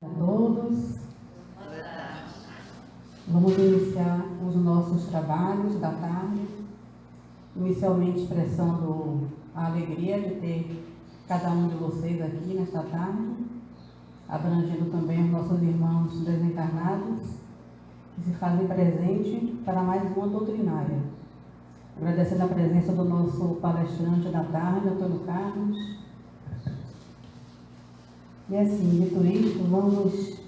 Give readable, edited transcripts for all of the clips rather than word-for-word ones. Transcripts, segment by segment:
A todos, vamos iniciar os nossos trabalhos da tarde, inicialmente expressando a alegria de ter cada um de vocês aqui nesta tarde, abrangendo também os nossos irmãos desencarnados que se fazem presente para mais uma doutrinária. Agradecendo a presença do nosso palestrante da tarde, Antônio Carlos. E assim, dito isto, vamos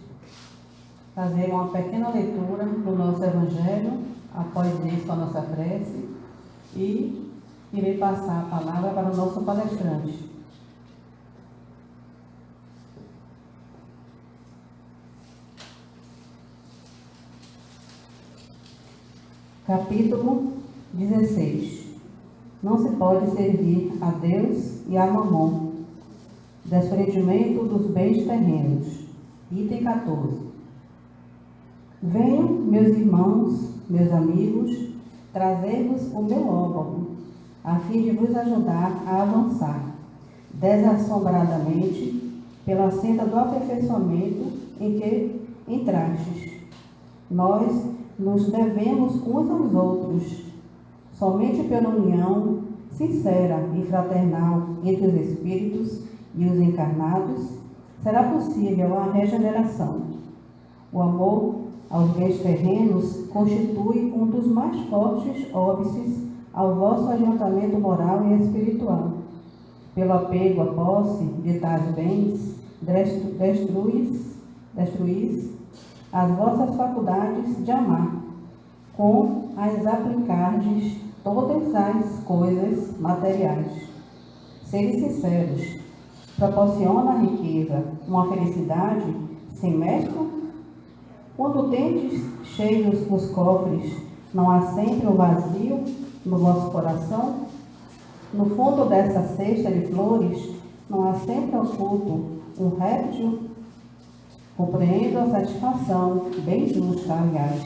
fazer uma pequena leitura do nosso Evangelho, após isso a nossa prece, e irei passar a palavra para o nosso palestrante. Capítulo 16. Não se pode servir a Deus e a Mamon. Desprendimento dos bens terrenos. Item 14. Venham, meus irmãos, meus amigos, trazer-vos o meu óbolo, a fim de vos ajudar a avançar, desassombradamente, pela senda do aperfeiçoamento em que entrastes. Nós nos devemos uns aos outros, somente pela união sincera e fraternal entre os espíritos e os encarnados, será possível a regeneração. O amor aos bens terrenos constitui um dos mais fortes óbices ao vosso adiantamento moral e espiritual. Pelo apego à posse de tais bens, destruís as vossas faculdades de amar, com as aplicardes todas as coisas materiais. Sede sinceros. Proporciona a riqueza uma felicidade sem mescla? Quando tendes cheios os cofres, não há sempre um vazio no vosso coração? No fundo dessa cesta de flores, não há sempre oculto um réptil? Compreendo a satisfação, bem justa, aliás,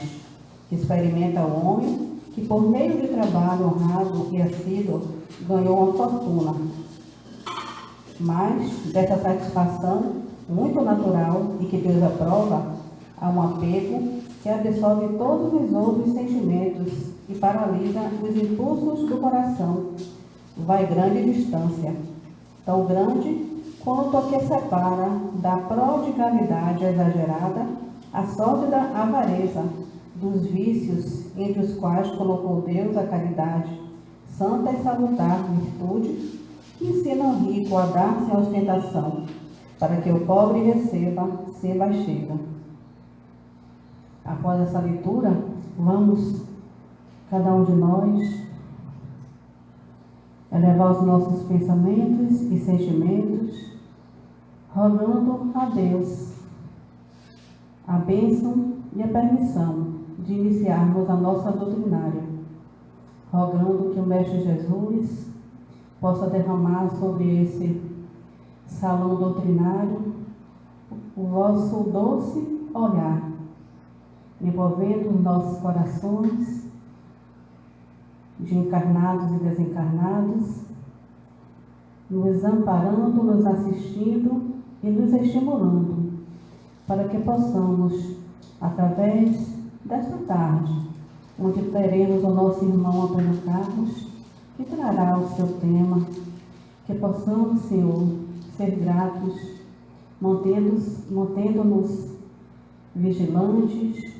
que experimenta o homem que, por meio de trabalho honrado e assíduo, ganhou uma fortuna. Mas, dessa satisfação muito natural e que Deus aprova, há um apego que absorve todos os outros sentimentos e paralisa os impulsos do coração. Vai grande distância, tão grande quanto a que separa da prodigalidade exagerada a sorte da avareza, dos vícios entre os quais colocou Deus a caridade, santa e salutar virtude, que ensina o rico a dar-se à ostentação, para que o pobre receba sem baixeza. Após essa leitura, vamos, cada um de nós, elevar os nossos pensamentos e sentimentos, rogando a Deus a bênção e a permissão de iniciarmos a nossa doutrinária, rogando que o Mestre Jesus possa derramar sobre esse salão doutrinário o vosso doce olhar, envolvendo os nossos corações de encarnados e desencarnados, nos amparando, nos assistindo e nos estimulando, para que possamos, através desta tarde, onde teremos o nosso irmão Antônio Carlos, que trará o seu tema, que possamos, Senhor, ser gratos, mantendo-nos vigilantes,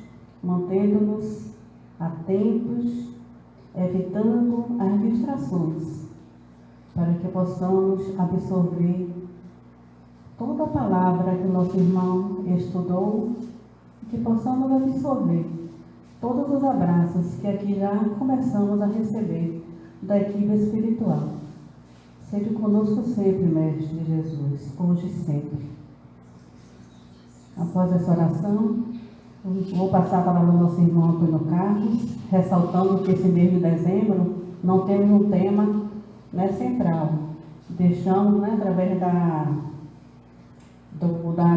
mantendo-nos atentos, evitando as distrações, para que possamos absorver toda a palavra que o nosso irmão estudou, e que possamos absorver todos os abraços que aqui já começamos a receber da equipe espiritual. Seja conosco sempre, Mestre Jesus, hoje e sempre. Após essa oração, vou passar a palavra ao nosso irmão Antônio Carlos, ressaltando que esse mês de dezembro não temos um tema, central. Deixamos, através da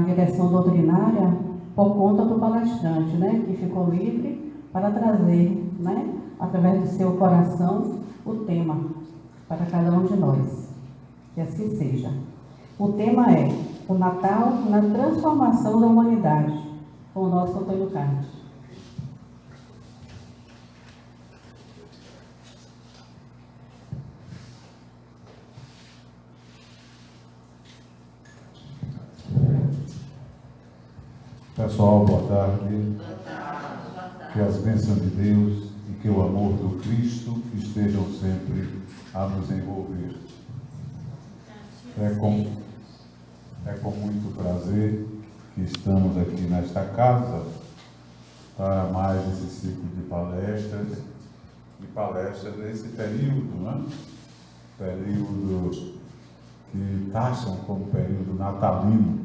direção doutrinária, por conta do palestrante, que ficou livre para trazer, através do seu coração, o tema para cada um de nós. Que assim seja. O tema é o Natal na transformação da humanidade, com o nosso Antônio Carlos. Pessoal, boa tarde. Que as bênçãos de Deus e que o amor do Cristo estejam sempre a nos envolver. É com muito prazer que estamos aqui nesta casa para mais esse ciclo de palestras nesse período, né? Período que taxam como período natalino.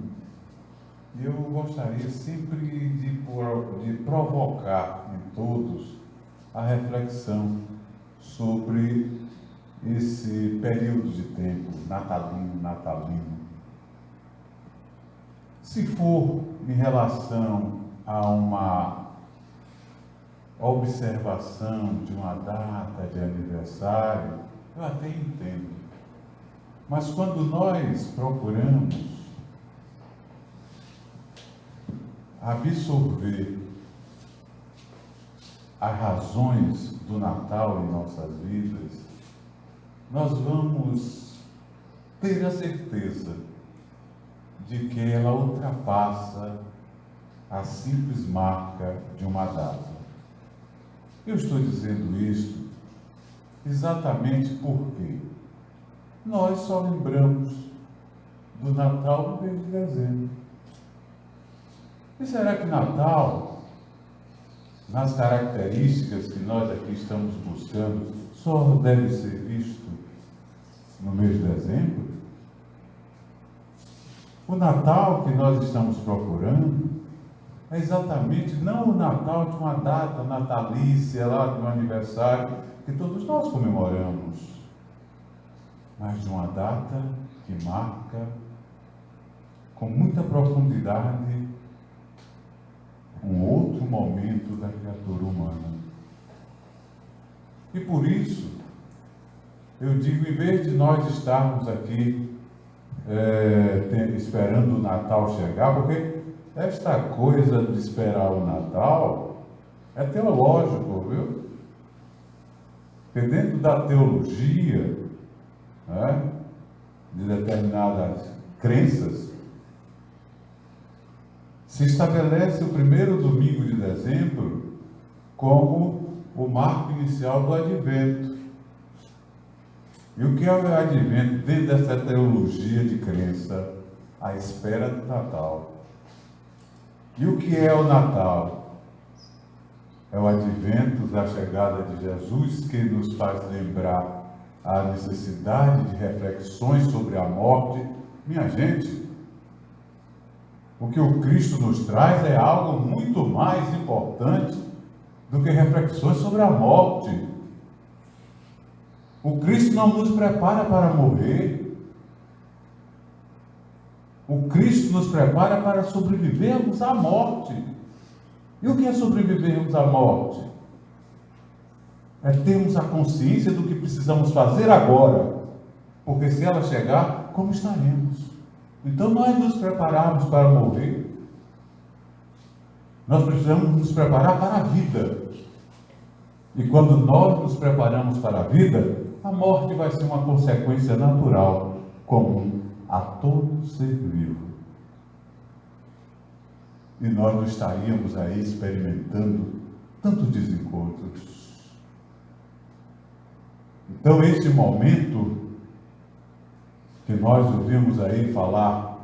E eu gostaria sempre de provocar em todos a reflexão sobre esse período de tempo natalino. Se for em relação a uma observação de uma data de aniversário, eu até entendo. Mas quando nós procuramos absorver as razões do Natal em nossas vidas, nós vamos ter a certeza de que ela ultrapassa a simples marca de uma data. Eu estou dizendo isso exatamente porque nós só lembramos do Natal no mês de dezembro. E será que Natal, nas características que nós aqui estamos buscando, só deve ser visto no mês de dezembro? O Natal que nós estamos procurando é exatamente não o Natal de uma data natalícia, lá de um aniversário, que todos nós comemoramos, mas de uma data que marca com muita profundidade um outro momento da criatura humana. E por isso, eu digo, em vez de nós estarmos aqui esperando o Natal chegar, porque esta coisa de esperar o Natal é teológico, viu? Porque dentro da teologia, né, de determinadas crenças, se estabelece o primeiro domingo de dezembro como o marco inicial do Advento. E o que é o Advento dentro dessa teologia de crença? A espera do Natal. E o que é o Natal? É o Advento da chegada de Jesus, que nos faz lembrar a necessidade de reflexões sobre a morte. Minha gente, o que o Cristo nos traz é algo muito mais importante do que reflexões sobre a morte. O Cristo não nos prepara para morrer. O Cristo nos prepara para sobrevivermos à morte. E o que é sobrevivermos à morte? É termos a consciência do que precisamos fazer agora, porque se ela chegar, como estaremos? Então, nós nos prepararmos para morrer, nós precisamos nos preparar para a vida. E quando nós nos preparamos para a vida, a morte vai ser uma consequência natural, comum a todo ser vivo. E nós não estaríamos aí experimentando tantos desencontros. Então, este momento que nós ouvimos aí falar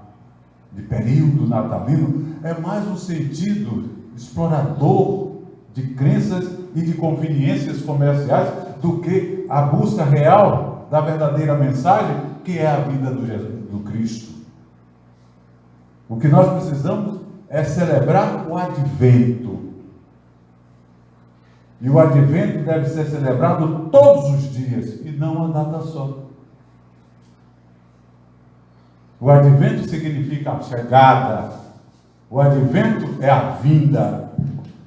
de período natalino, é mais um sentido explorador de crenças e de conveniências comerciais do que a busca real da verdadeira mensagem, que é a vida do Cristo. O que nós precisamos é celebrar o Advento. E o Advento deve ser celebrado todos os dias e não uma data só. O Advento significa a chegada. O Advento é a vinda.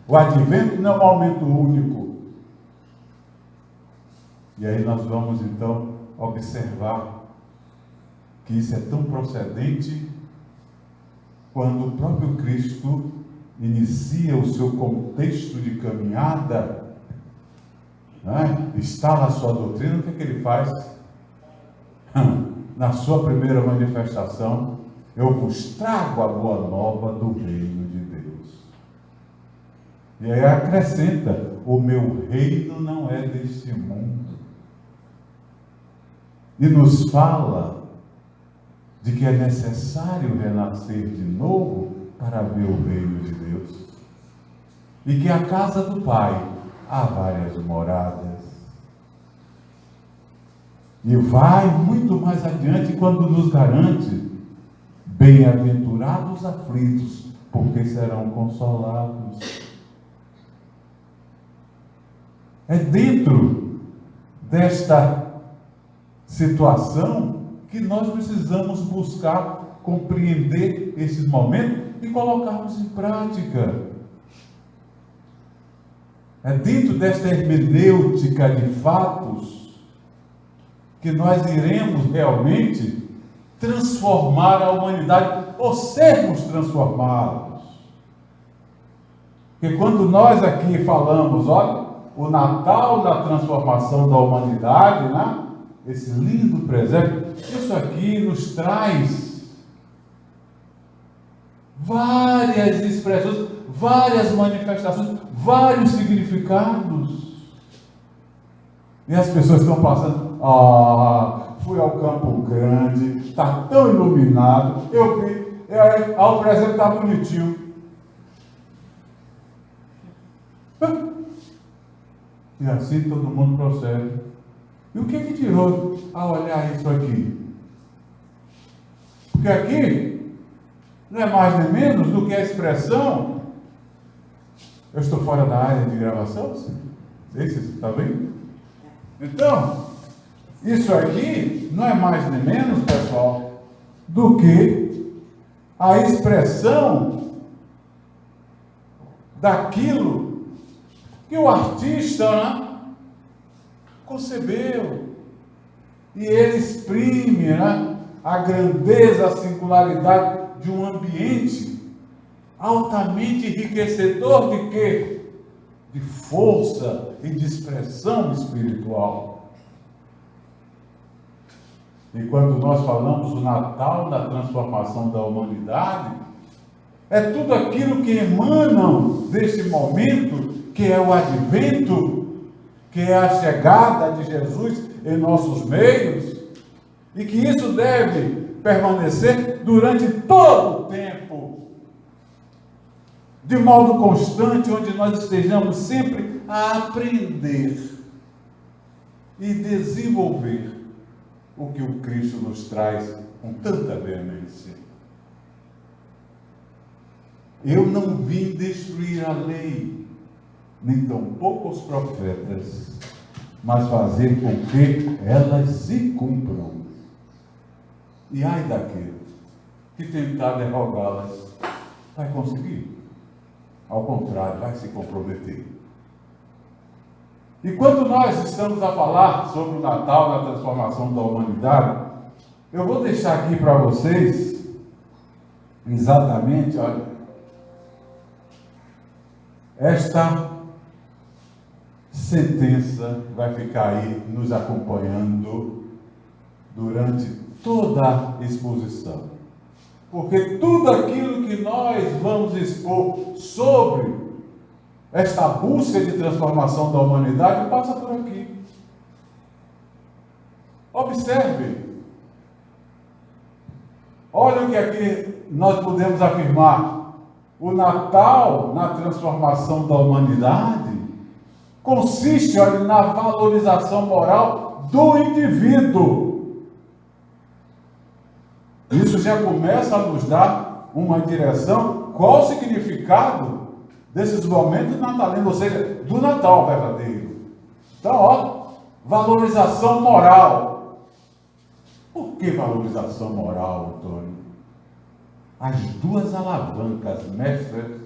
O Advento não é um momento único. E aí nós vamos então observar que isso é tão procedente quando o próprio Cristo inicia o seu contexto de caminhada, né? Instala a sua doutrina, o que é que ele faz? Na sua primeira manifestação, eu vos trago a boa nova do reino de Deus. E aí acrescenta, o meu reino não é deste mundo. E nos fala de que é necessário renascer de novo para ver o reino de Deus. E que a casa do Pai há várias moradas. E vai muito mais adiante quando nos garante: bem-aventurados aflitos, porque serão consolados. É dentro desta situação que nós precisamos buscar compreender esses momentos e colocarmos em prática. É dentro desta hermenêutica de fatos que nós iremos realmente transformar a humanidade, ou sermos transformados. Porque quando nós aqui falamos, olha, o Natal da transformação da humanidade, né? Esse lindo presépio, isso aqui nos traz várias expressões, várias manifestações, vários significados. E as pessoas estão passando, fui ao Campo Grande, está tão iluminado, eu vi, o presépio está bonitinho. E assim todo mundo procede. E o que tirou a olhar isso aqui? Porque aqui não é mais nem menos do que a expressão. Eu estou fora da área de gravação? Sei se você está vendo? Então, isso aqui não é mais nem menos, pessoal, do que a expressão daquilo que o artista, né, concebeu. E ele exprime, né, a grandeza, a singularidade de um ambiente altamente enriquecedor de quê? De força e de expressão espiritual. E quando nós falamos do Natal, da transformação da humanidade, é tudo aquilo que emanam desse momento, que é o advento, que é a chegada de Jesus em nossos meios, e que isso deve permanecer durante todo o tempo, de modo constante, onde nós estejamos sempre a aprender e desenvolver o que o Cristo nos traz com tanta veemência. Eu não vim destruir a lei, nem tampouco os profetas, mas fazer com que elas se cumpram. E ai daquele que tentar derrogá-las, vai conseguir. Ao contrário, vai se comprometer. E quando nós estamos a falar sobre o Natal, na transformação da humanidade, eu vou deixar aqui para vocês, exatamente, olha, esta sentença vai ficar aí nos acompanhando durante toda a exposição. Porque tudo aquilo que nós vamos expor sobre esta busca de transformação da humanidade passa por aqui. Observe. Olha o que aqui nós podemos afirmar. O Natal, na transformação da humanidade, consiste, olha, na valorização moral do indivíduo. Isso já começa a nos dar uma direção. Qual o significado desses momentos natalinos, ou seja, do Natal verdadeiro? Então, ó, valorização moral. Por que valorização moral, Antônio? As duas alavancas mestras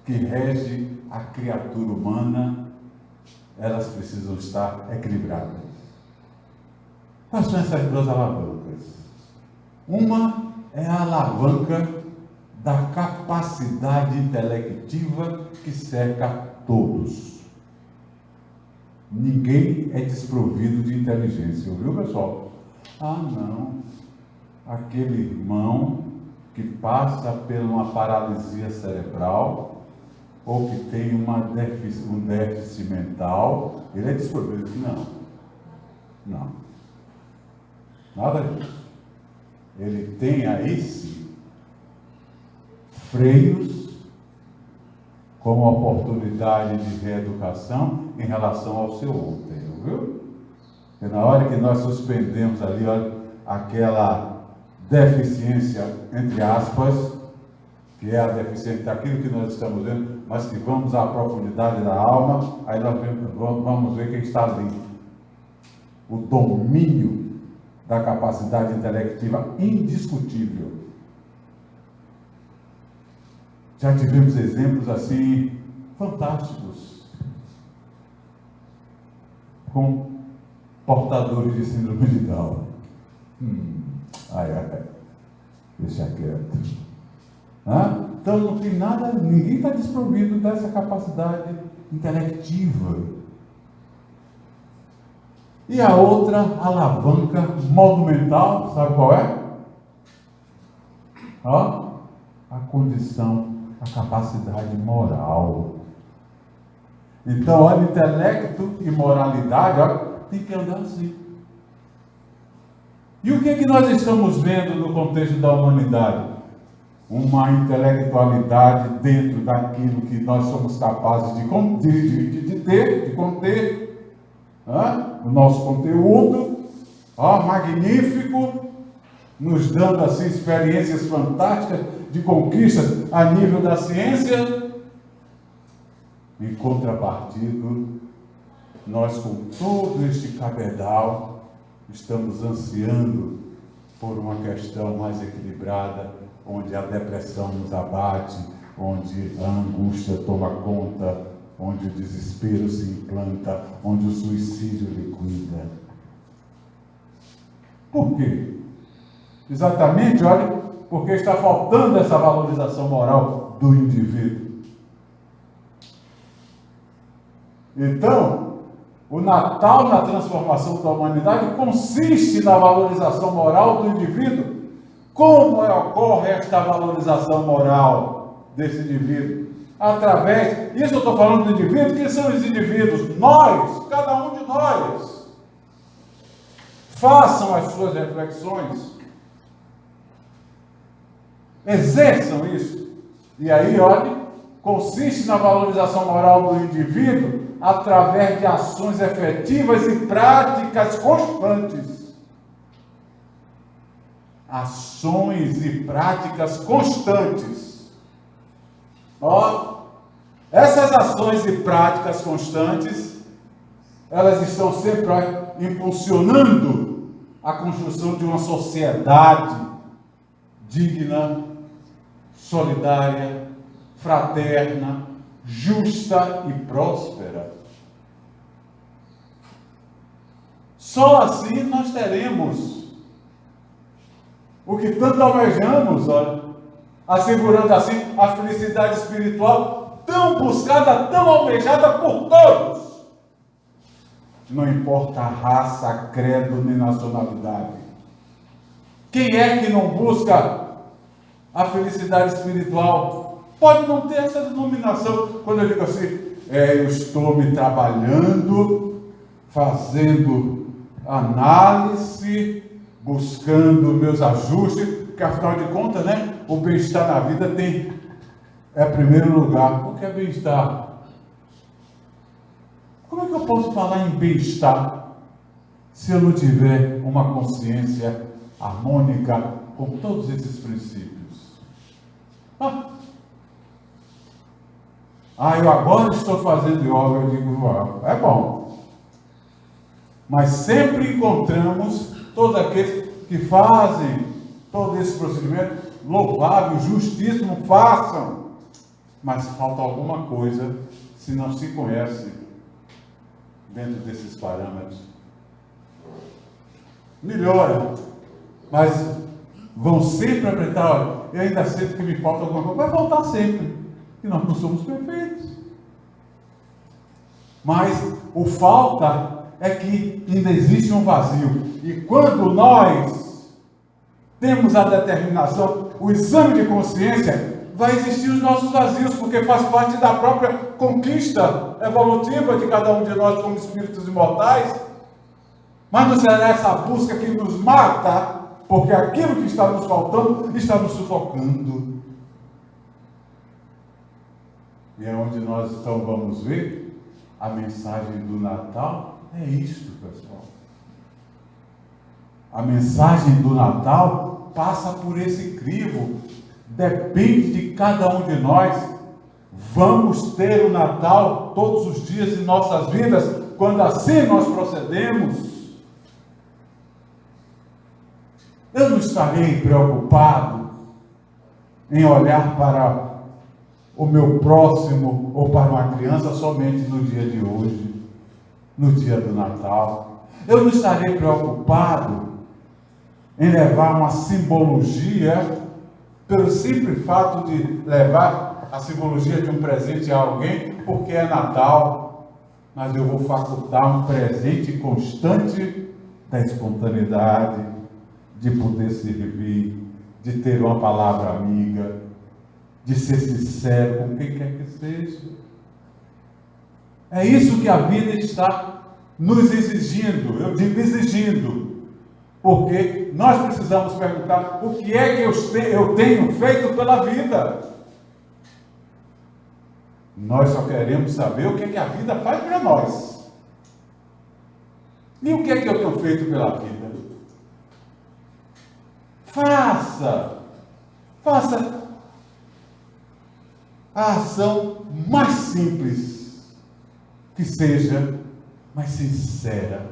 que regem a criatura humana, elas precisam estar equilibradas. Quais são essas duas alavancas? Uma é a alavanca da capacidade intelectiva que cerca todos. Ninguém é desprovido de inteligência, ouviu, pessoal? Ah, não. Aquele irmão que passa por uma paralisia cerebral ou que tem um déficit mental, ele é desprovido. Não. Nada disso. Ele tem aí sim freios como oportunidade de reeducação em relação ao seu ontem, viu? Porque na hora que nós suspendemos ali, olha, aquela deficiência, entre aspas, que é a deficiência daquilo que nós estamos vendo, mas que vamos à profundidade da alma, aí nós vamos ver quem está ali. O domínio da capacidade intelectiva indiscutível. Já tivemos exemplos assim fantásticos com portadores de síndrome de Down. Deixa quieto. Então não tem nada, ninguém está desprovido dessa capacidade intelectiva. E a outra alavanca, modo mental, sabe qual é? A condição, a capacidade moral. Então, olha, intelecto e moralidade, olha, tem que andar assim. E o que é que nós estamos vendo no contexto da humanidade? Uma intelectualidade dentro daquilo que nós somos capazes de conter, o nosso conteúdo, magnífico, nos dando assim experiências fantásticas de conquistas a nível da ciência. Em contrapartida, nós com todo este cabedal estamos ansiando por uma questão mais equilibrada, onde a depressão nos abate, onde a angústia toma conta, onde o desespero se implanta, onde o suicídio liquida. Por quê? Exatamente, olha, porque está faltando essa valorização moral do indivíduo. Então, o Natal na transformação da humanidade consiste na valorização moral do indivíduo. Como ocorre esta valorização moral desse indivíduo? Através, isso eu estou falando do indivíduo, quem são os indivíduos? Nós, cada um de nós. Façam as suas reflexões. Exerçam isso. E aí, olha, consiste na valorização moral do indivíduo através de ações efetivas e práticas constantes. Ações e práticas constantes. Essas ações e práticas constantes, elas estão sempre impulsionando a construção de uma sociedade digna, solidária, fraterna, justa e próspera. Só assim nós teremos o que tanto almejamos, olha, assegurando assim a felicidade espiritual tão buscada, tão almejada por todos. Não importa a raça, credo nem nacionalidade. Quem é que não busca a felicidade espiritual? Pode não ter essa denominação. Quando eu digo assim, eu estou me trabalhando, fazendo análise, buscando meus ajustes, porque afinal de contas, né, o bem-estar na vida é primeiro lugar. O que é bem-estar? Como é que eu posso falar em bem-estar se eu não tiver uma consciência harmônica com todos esses princípios? Eu agora estou fazendo yoga, eu digo, é bom. Mas sempre encontramos todos aqueles que fazem todo esse procedimento, louvável, justíssimo, façam. Mas falta alguma coisa se não se conhece dentro desses parâmetros. Melhora, mas vão sempre apretar, olha, eu ainda sinto que me falta alguma coisa, vai voltar sempre, que nós não somos perfeitos. Mas o falta é que ainda existe um vazio. E quando nós temos a determinação, o exame de consciência, vai existir os nossos vazios, porque faz parte da própria conquista evolutiva de cada um de nós como espíritos imortais. Mas não será essa busca que nos mata, porque aquilo que está nos faltando está nos sufocando. E é onde nós então vamos ver a mensagem do Natal. É isto, pessoal. A mensagem do Natal passa por esse crivo. Depende de cada um de nós. Vamos ter o Natal todos os dias de nossas vidas, quando assim nós procedemos. Eu não estarei preocupado em olhar para o meu próximo ou para uma criança somente no dia de hoje, no dia do Natal. Eu não estarei preocupado em levar uma simbologia pelo simples fato de levar a simbologia de um presente a alguém, porque é Natal, mas eu vou facultar um presente constante da espontaneidade, de poder servir, de ter uma palavra amiga, de ser sincero com quem quer que seja. É isso que a vida está nos exigindo, eu digo exigindo, porque nós precisamos perguntar o que é que eu tenho feito pela vida. Nós só queremos saber o que é que a vida faz para nós. E o que é que eu tenho feito pela vida? Faça a ação mais simples que seja, mas sincera,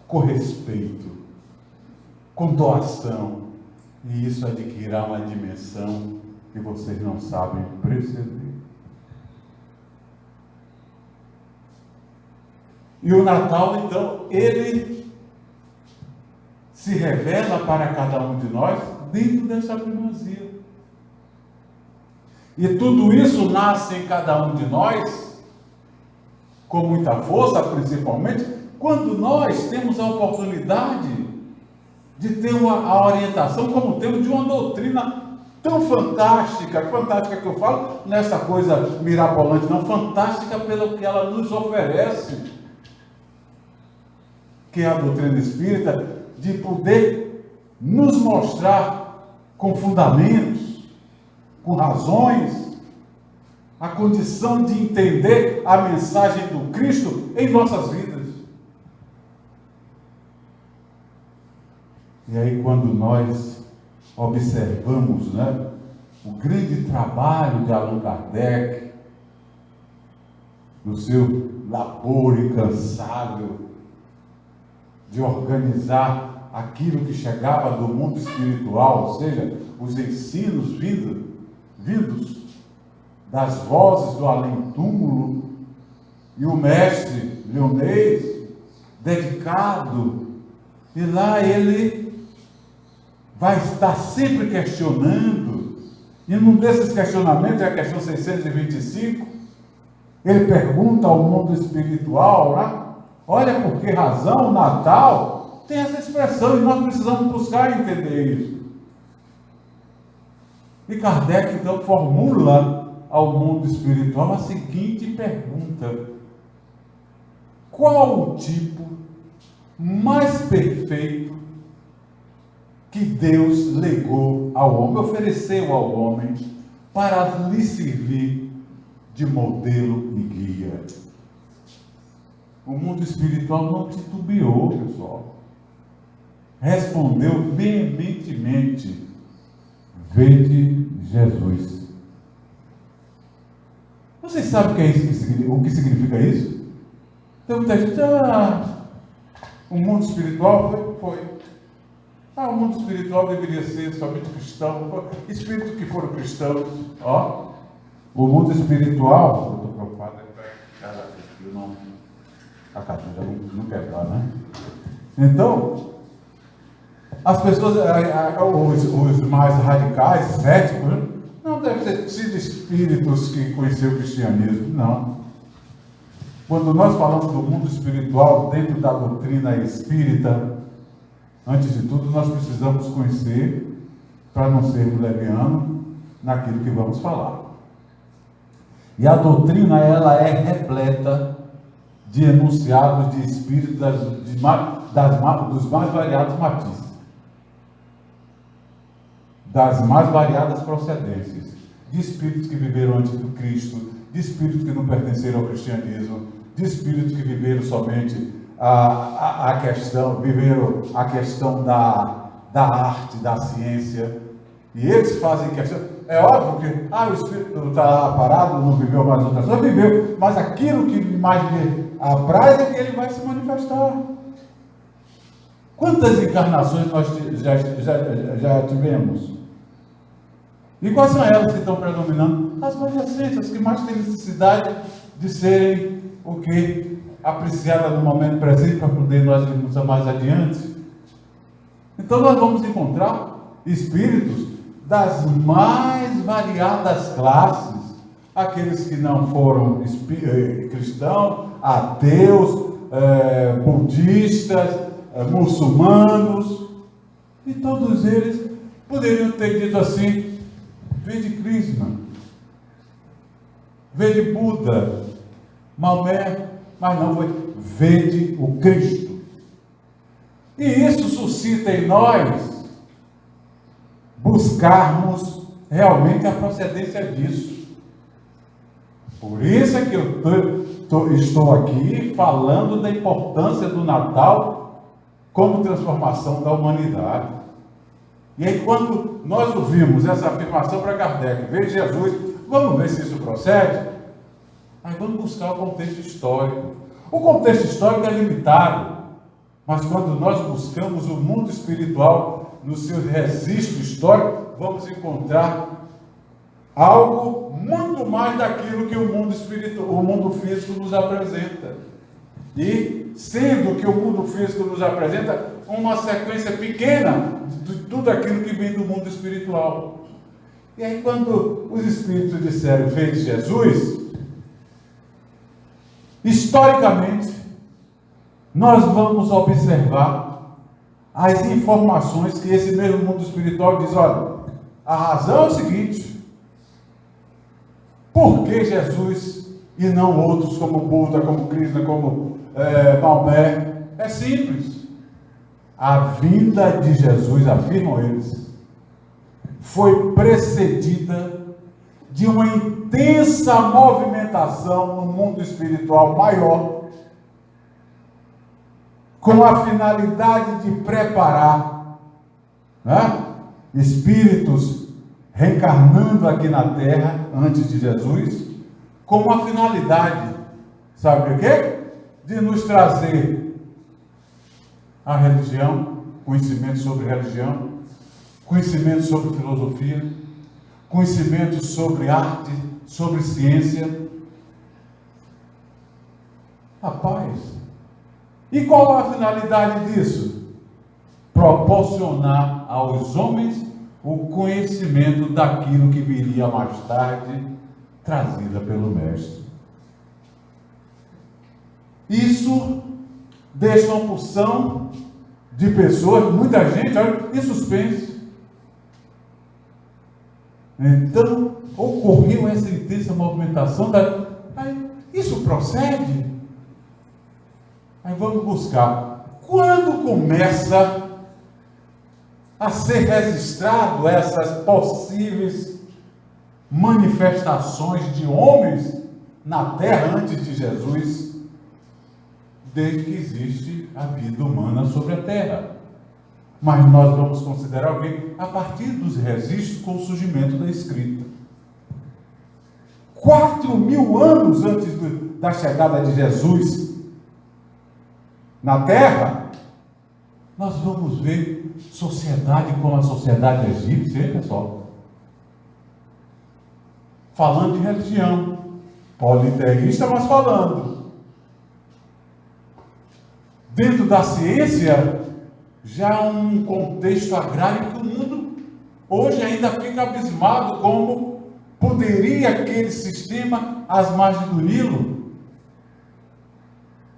com respeito, com doação, e isso adquirirá uma dimensão que vocês não sabem perceber. E o Natal, então, ele se revela para cada um de nós dentro dessa primazia. E tudo isso nasce em cada um de nós, com muita força, principalmente, quando nós temos a oportunidade de ter a orientação, como temos, de uma doutrina tão fantástica que eu falo, nessa coisa mirabolante, não, fantástica pelo que ela nos oferece, que é a doutrina espírita, de poder nos mostrar com fundamentos, com razões, a condição de entender a mensagem do Cristo em nossas vidas. E aí, quando nós observamos, o grande trabalho de Allan Kardec, no seu labor incansável de organizar aquilo que chegava do mundo espiritual, ou seja, os ensinos vindos das vozes do além-túmulo, e o mestre leonês dedicado, e lá ele vai estar sempre questionando, e num desses questionamentos, é a questão 625, ele pergunta ao mundo espiritual, olha por que razão o Natal tem essa expressão, e nós precisamos buscar entender isso. E Kardec então formula ao mundo espiritual a seguinte pergunta: qual o tipo mais perfeito que Deus legou ao homem, ofereceu ao homem, para lhe servir de modelo e guia? O mundo espiritual não titubeou, pessoal. Respondeu veementemente: vede Jesus. Vocês sabem o que é isso, o que significa isso? Tem muita gente, o mundo espiritual foi. O mundo espiritual deveria ser somente cristão. Espíritos que foram cristãos, o mundo espiritual, eu estou preocupado, a cadeira não quebrar, Então, As pessoas, os mais radicais, céticos, não devem ter sido espíritos que conheceram o cristianismo, não. Quando nós falamos do mundo espiritual dentro da doutrina espírita, antes de tudo nós precisamos conhecer, para não sermos levianos naquilo que vamos falar. E a doutrina, ela é repleta de enunciados de espíritos dos mais variados matizes, das mais variadas procedências, de espíritos que viveram antes do Cristo, de espíritos que não pertenceram ao cristianismo, de espíritos que viveram somente viveram a questão da arte, da ciência, e eles fazem questão. É óbvio que o espírito está lá parado, não viveu mais outras coisas, viveu, mas aquilo que mais lhe apraz é que ele vai se manifestar. Quantas encarnações nós já tivemos? E quais são elas que estão predominando? As mais recentes, as que mais têm necessidade de serem o que? Apreciadas no momento presente para poder nós irmos mais adiante. Então nós vamos encontrar espíritos das mais variadas classes, aqueles que não foram cristãos, ateus, budistas, muçulmanos, e todos eles poderiam ter dito assim: vede Krishna, vede Buda, Maomé, mas não foi, vede o Cristo. E isso suscita em nós buscarmos realmente a procedência disso. Por isso é que eu estou aqui falando da importância do Natal como transformação da humanidade. E aí, quando nós ouvimos essa afirmação para Kardec, veja Jesus, vamos ver se isso procede. Aí vamos buscar o contexto histórico. O contexto histórico é limitado, mas quando nós buscamos o mundo espiritual no seu registro histórico, vamos encontrar algo muito mais daquilo que o mundo espiritual, o mundo físico nos apresenta. E sendo que o mundo físico nos apresenta uma sequência pequena de tudo aquilo que vem do mundo espiritual. E aí, quando os espíritos disseram, vede Jesus, historicamente, nós vamos observar as informações que esse mesmo mundo espiritual diz: olha, a razão é o seguinte, por que Jesus e não outros como Buda, como Krishna, como Maomé? É simples. A vinda de Jesus, afirmam eles, foi precedida de uma intensa movimentação no mundo espiritual maior, com a finalidade de preparar espíritos reencarnando aqui na Terra antes de Jesus, com uma finalidade, sabe o quê? De nos trazer a religião, conhecimento sobre religião, conhecimento sobre filosofia, conhecimento sobre arte, sobre ciência. Rapaz, e qual a finalidade disso? Proporcionar aos homens o conhecimento daquilo que viria mais tarde, trazida pelo Mestre. Isso deixa uma porção de pessoas, muita gente, olha, em suspense. Então, ocorreu essa intensa movimentação. Isso procede? Aí vamos buscar. Quando começa a ser registrado essas possíveis manifestações de homens na Terra antes de Jesus? Desde que existe a vida humana sobre a Terra. Mas nós vamos considerar alguém a partir dos registros com o surgimento da escrita. 4.000 anos antes da chegada de Jesus na Terra, nós vamos ver sociedade como a sociedade egípcia, hein, pessoal? Falando de religião, politeísta, mas falando. Dentro da ciência, já um contexto agrário que o mundo hoje ainda fica abismado como poderia aquele sistema às margens do Nilo,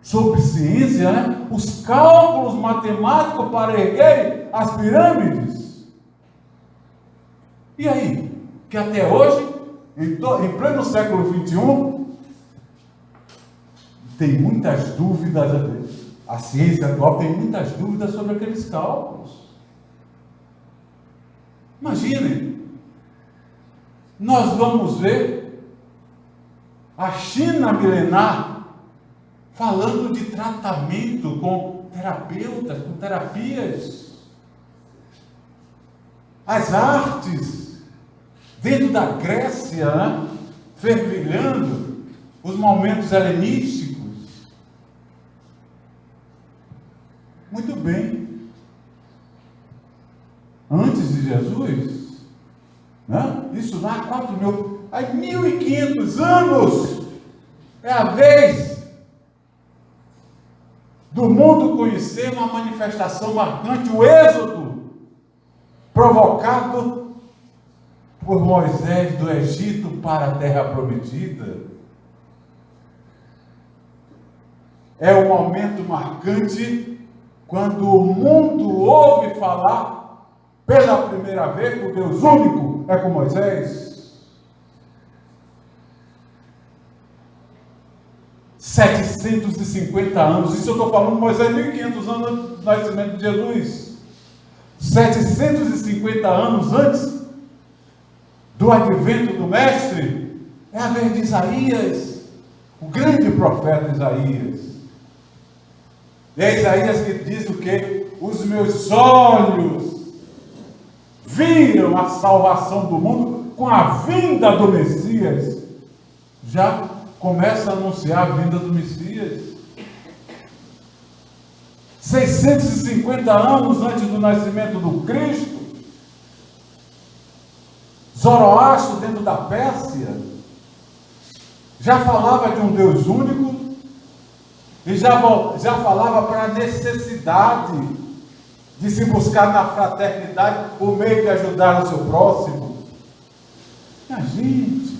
sob ciência, né? Os cálculos matemáticos para erguer as pirâmides. E aí? Que até hoje, em pleno século XXI, tem muitas dúvidas, a ciência atual tem muitas dúvidas sobre aqueles cálculos. Imaginem, nós vamos ver a China milenar falando de tratamento com terapeutas, com terapias. As artes, dentro da Grécia, né, fervilhando, os momentos helenísticos. Muito bem. Antes de Jesus, né? Isso lá há 1.500 anos, é a vez do mundo conhecer uma manifestação marcante, o êxodo, provocado por Moisés do Egito para a terra prometida. É um momento marcante quando o mundo ouve falar pela primeira vez do Deus único, é com Moisés. 750 anos, isso eu estou falando, Moisés 1.500 anos do nascimento de Jesus. 750 anos antes do advento do Mestre, é a vez de Isaías, o grande profeta Isaías. E é Isaías que diz o quê? Os meus olhos viram a salvação do mundo com a vinda do Messias. Já começa a anunciar a vinda do Messias. 650 anos antes do nascimento do Cristo, Zoroastro, dentro da Pérsia, já falava de um Deus único e já falava para a necessidade de se buscar na fraternidade o meio de ajudar o seu próximo. Minha gente,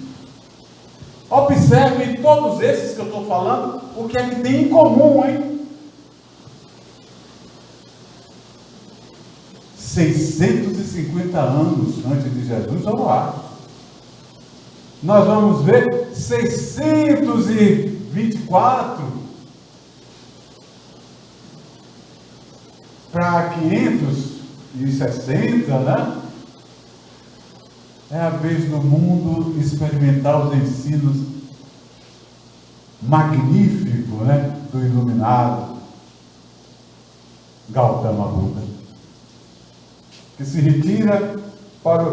observem todos esses que eu estou falando, o que é que tem em comum, hein? 650 anos antes de Jesus, Zoroastro. Nós vamos ver 624 para 560, né? É a vez do mundo experimentar os ensinos magníficos, né, do iluminado Gautama Buda, que se retira para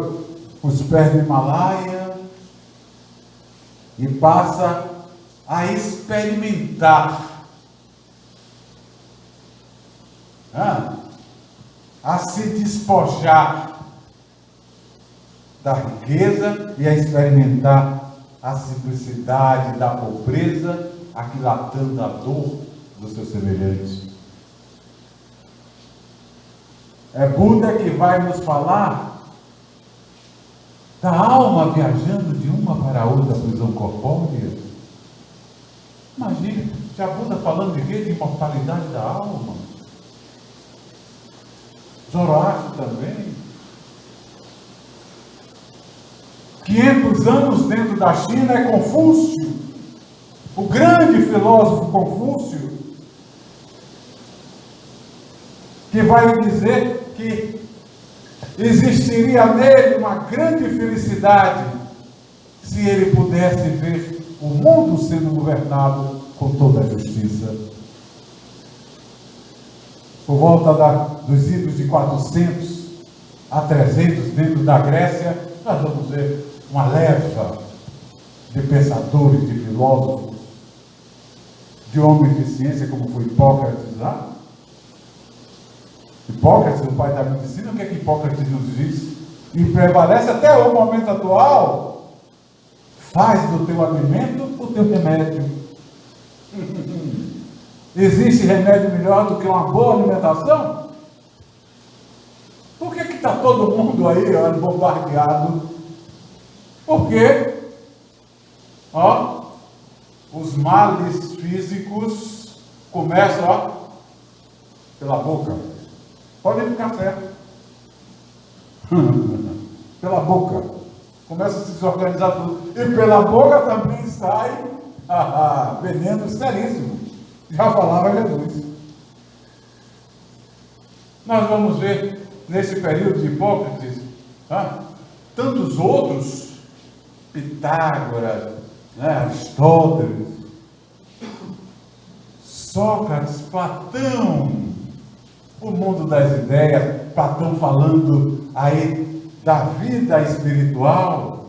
os pés do Himalaia e passa a experimentar, a se despojar da riqueza e a experimentar a simplicidade da pobreza, aquilatando a dor do seu semelhante. É Buda que vai nos falar da alma viajando de uma para outra prisão corpórea. Imagine, já Buda falando de quê? De imortalidade da alma. Zoroastro também. 500 anos dentro da China é Confúcio, o grande filósofo Confúcio, que vai dizer que existiria nele uma grande felicidade se ele pudesse ver o mundo sendo governado com toda a justiça. Por volta dos idos de 400 a 300, dentro da Grécia, nós vamos ver uma leva de pensadores, de filósofos, de homens de ciência, como foi Hipócrates lá. Hipócrates, o pai da medicina, o que é que Hipócrates nos diz? E prevalece até o momento atual: faz do teu alimento o teu remédio. Existe remédio melhor do que uma boa alimentação? está todo mundo aí, ó, bombardeado? Por quê? Ó, os males físicos começam, ó, pela boca. Podem ficar certo. Pela boca. Começa a se desorganizar tudo. E pela boca também sai veneno seríssimo. Já falava Jesus. Nós vamos ver nesse período de Hipócrates, tantos outros, Pitágoras, Aristóteles, Sócrates, Platão, o mundo das ideias, Platão falando aí da vida espiritual.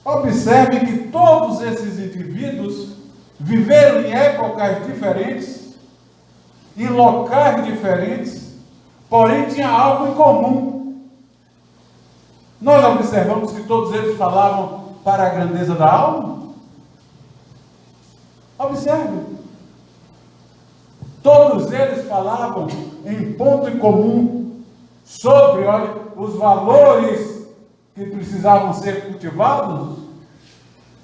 Observe que todos esses indivíduos viveram em épocas diferentes, em locais diferentes, porém tinha algo em comum. Nós observamos que todos eles falavam para a grandeza da alma. Observe. Todos eles falavam em ponto em comum sobre, olha, os valores que precisavam ser cultivados,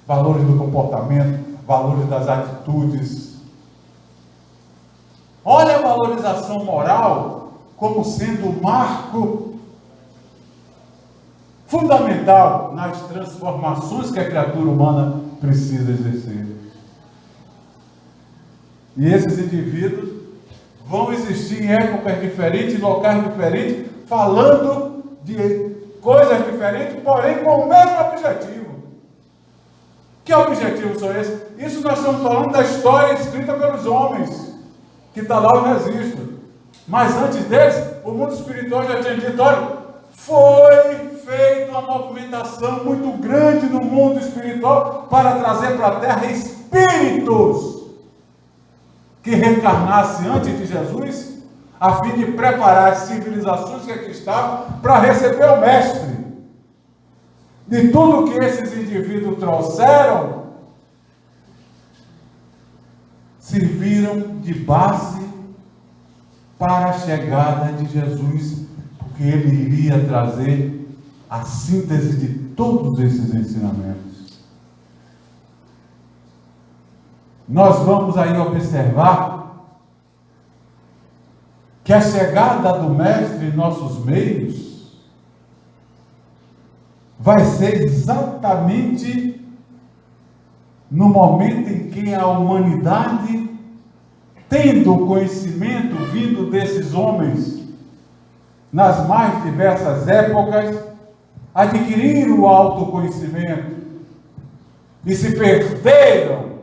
valores do comportamento, valores das atitudes. Olha a valorização moral como sendo o marco fundamental nas transformações que a criatura humana precisa exercer. E esses indivíduos vão existir em épocas diferentes, em locais diferentes, falando de coisas diferentes, porém com o mesmo objetivo. Que objetivos são esses? Isso nós estamos falando da história escrita pelos homens, que está lá o registro. Mas antes deles, o mundo espiritual já tinha dito, olha, foi feita uma movimentação muito grande no mundo espiritual para trazer para a Terra espíritos que reencarnassem antes de Jesus, a fim de preparar as civilizações que aqui estavam para receber o Mestre. De tudo que esses indivíduos trouxeram, serviram de base para a chegada de Jesus, porque ele iria trazer a síntese de todos esses ensinamentos. Nós vamos aí observar que a chegada do Mestre em nossos meios vai ser exatamente no momento em que a humanidade, tendo o conhecimento vindo desses homens nas mais diversas épocas, adquiriram o autoconhecimento e se perderam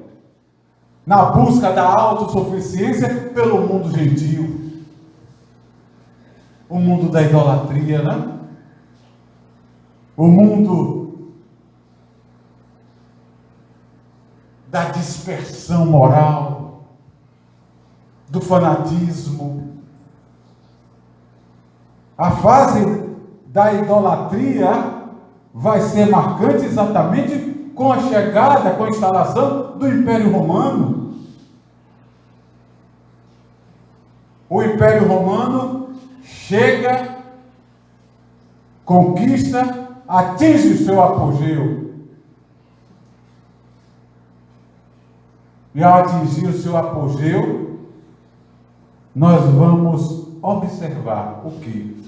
na busca da autossuficiência pelo mundo gentil, o mundo da idolatria, né? O mundo da dispersão moral, do fanatismo. A fase da idolatria vai ser marcante exatamente com a chegada, com a instalação do Império Romano. O Império Romano chega, conquista, atinge o seu apogeu. E ao atingir o seu apogeu, nós vamos observar o que?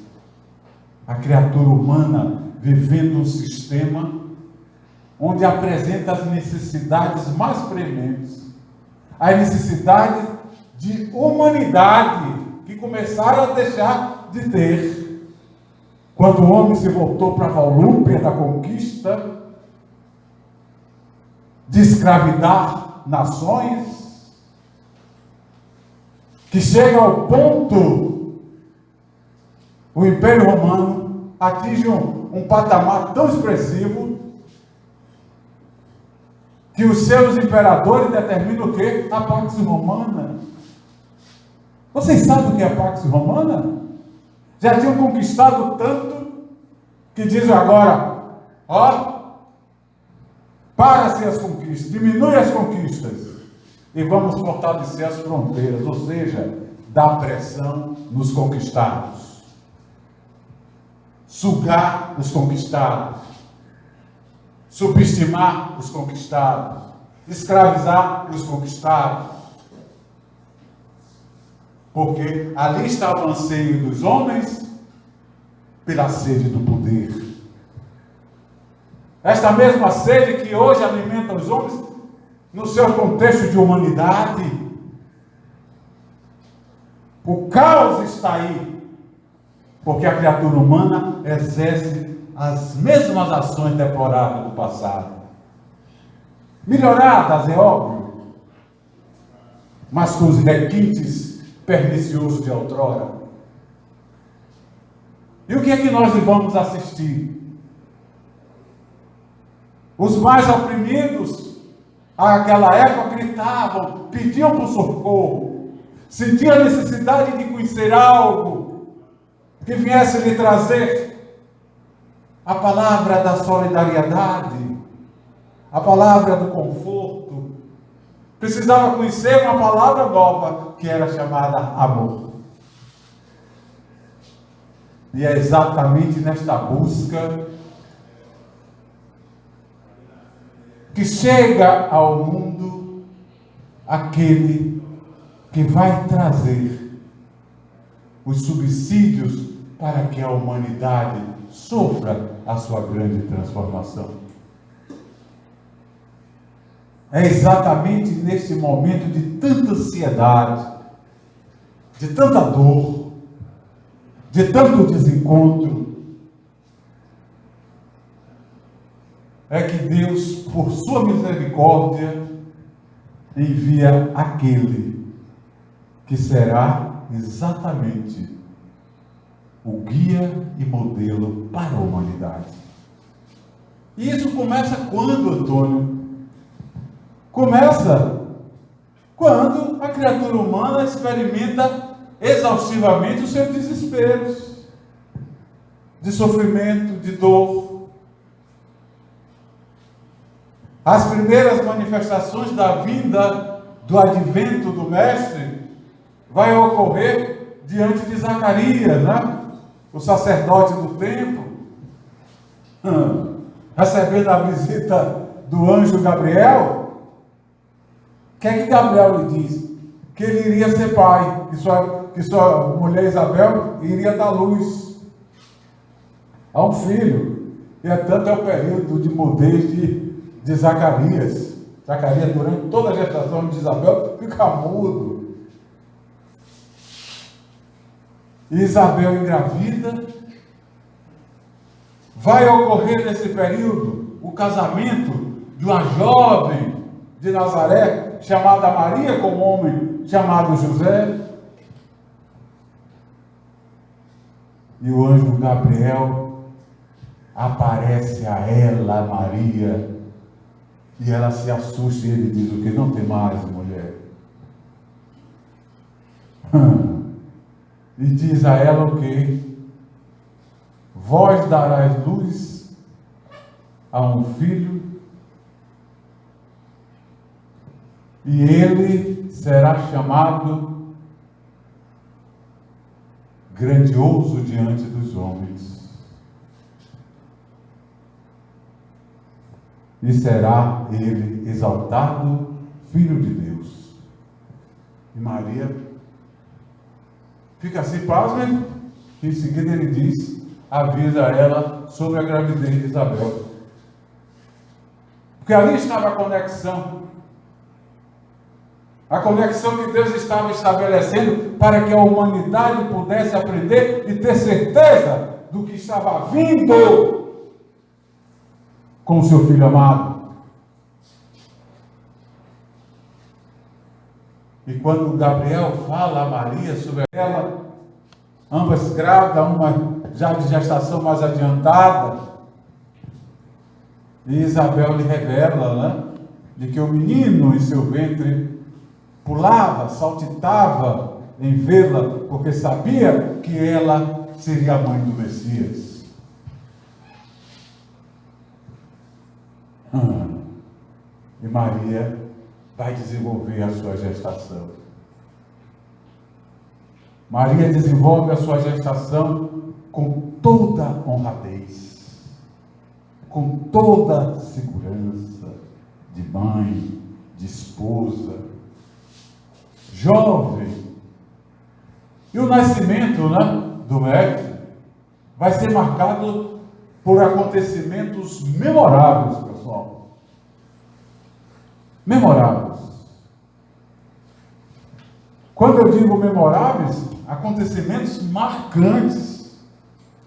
A criatura humana vivendo um sistema onde apresenta as necessidades mais prementes, as necessidades de humanidade que começaram a deixar de ter. Quando o homem se voltou para a volúpia da conquista, de escravidar nações, que chega ao ponto, o Império Romano atinge um patamar tão expressivo que os seus imperadores determinam o quê? A Pax Romana. Vocês sabem o que é a Pax Romana? Já tinham conquistado tanto que dizem agora, ó, para-se as conquistas, diminui as conquistas e vamos fortalecer as fronteiras, ou seja, dar pressão nos conquistados, sugar os conquistados, subestimar os conquistados, escravizar os conquistados. Porque ali estava o anseio dos homens pela sede do poder. Esta mesma sede que hoje alimenta os homens no seu contexto de humanidade. O caos está aí, porque a criatura humana exerce as mesmas ações deploráveis do passado. Melhoradas, é óbvio, mas com os requintes perniciosos de outrora. E o que é que nós vamos assistir? Os mais oprimidos, àquela época, gritavam, pediam por socorro, sentiam a necessidade de conhecer algo que viesse lhe trazer a palavra da solidariedade, a palavra do conforto. Precisava conhecer uma palavra nova que era chamada amor. E é exatamente nesta busca que chega ao mundo aquele que vai trazer os subsídios para que a humanidade sofra a sua grande transformação. É exatamente nesse momento de tanta ansiedade, de tanta dor, de tanto desencontro, é que Deus, por sua misericórdia, envia aquele que será exatamente o guia e modelo para a humanidade. E isso começa quando, Antônio? Começa quando a criatura humana experimenta exaustivamente os seus desesperos, de sofrimento, de dor. As primeiras manifestações da vinda, do advento do Mestre, vai ocorrer diante de Zacarias, né? O sacerdote do templo, recebendo a visita do anjo Gabriel. O que é que Gabriel lhe diz? Que ele iria ser pai, que sua mulher Isabel iria dar luz a um filho. E tanto é o período de mudez de Zacarias. Zacarias, durante toda a gestação de Isabel, fica mudo. E Isabel engravida. Vai ocorrer nesse período o casamento de uma jovem de Nazaré, chamada Maria, com um homem chamado José. E o anjo Gabriel aparece a ela, Maria, e ela se assusta e ele diz o que? Não tem mais, mulher. E diz a ela o que? Vós darás luz a um filho, e ele será chamado grandioso diante dos homens, e será ele exaltado Filho de Deus. E Maria fica assim, pasmem, e em seguida ele diz, avisa ela sobre a gravidez de Isabel. Porque ali estava a conexão que Deus estava estabelecendo para que a humanidade pudesse aprender e ter certeza do que estava vindo com o seu Filho amado. E quando Gabriel fala a Maria sobre ela, ambas grávidas, uma já de gestação mais adiantada, e Isabel lhe revela, né, de que o menino em seu ventre pulava, saltitava em vê-la, porque sabia que ela seria a mãe do Messias. E Maria vai desenvolver a sua gestação. Maria desenvolve a sua gestação com toda honradez, com toda segurança de mãe, de esposa, jovem. E o nascimento, do Mestre vai ser marcado por acontecimentos memoráveis, pessoal. Memoráveis. Quando eu digo memoráveis, acontecimentos marcantes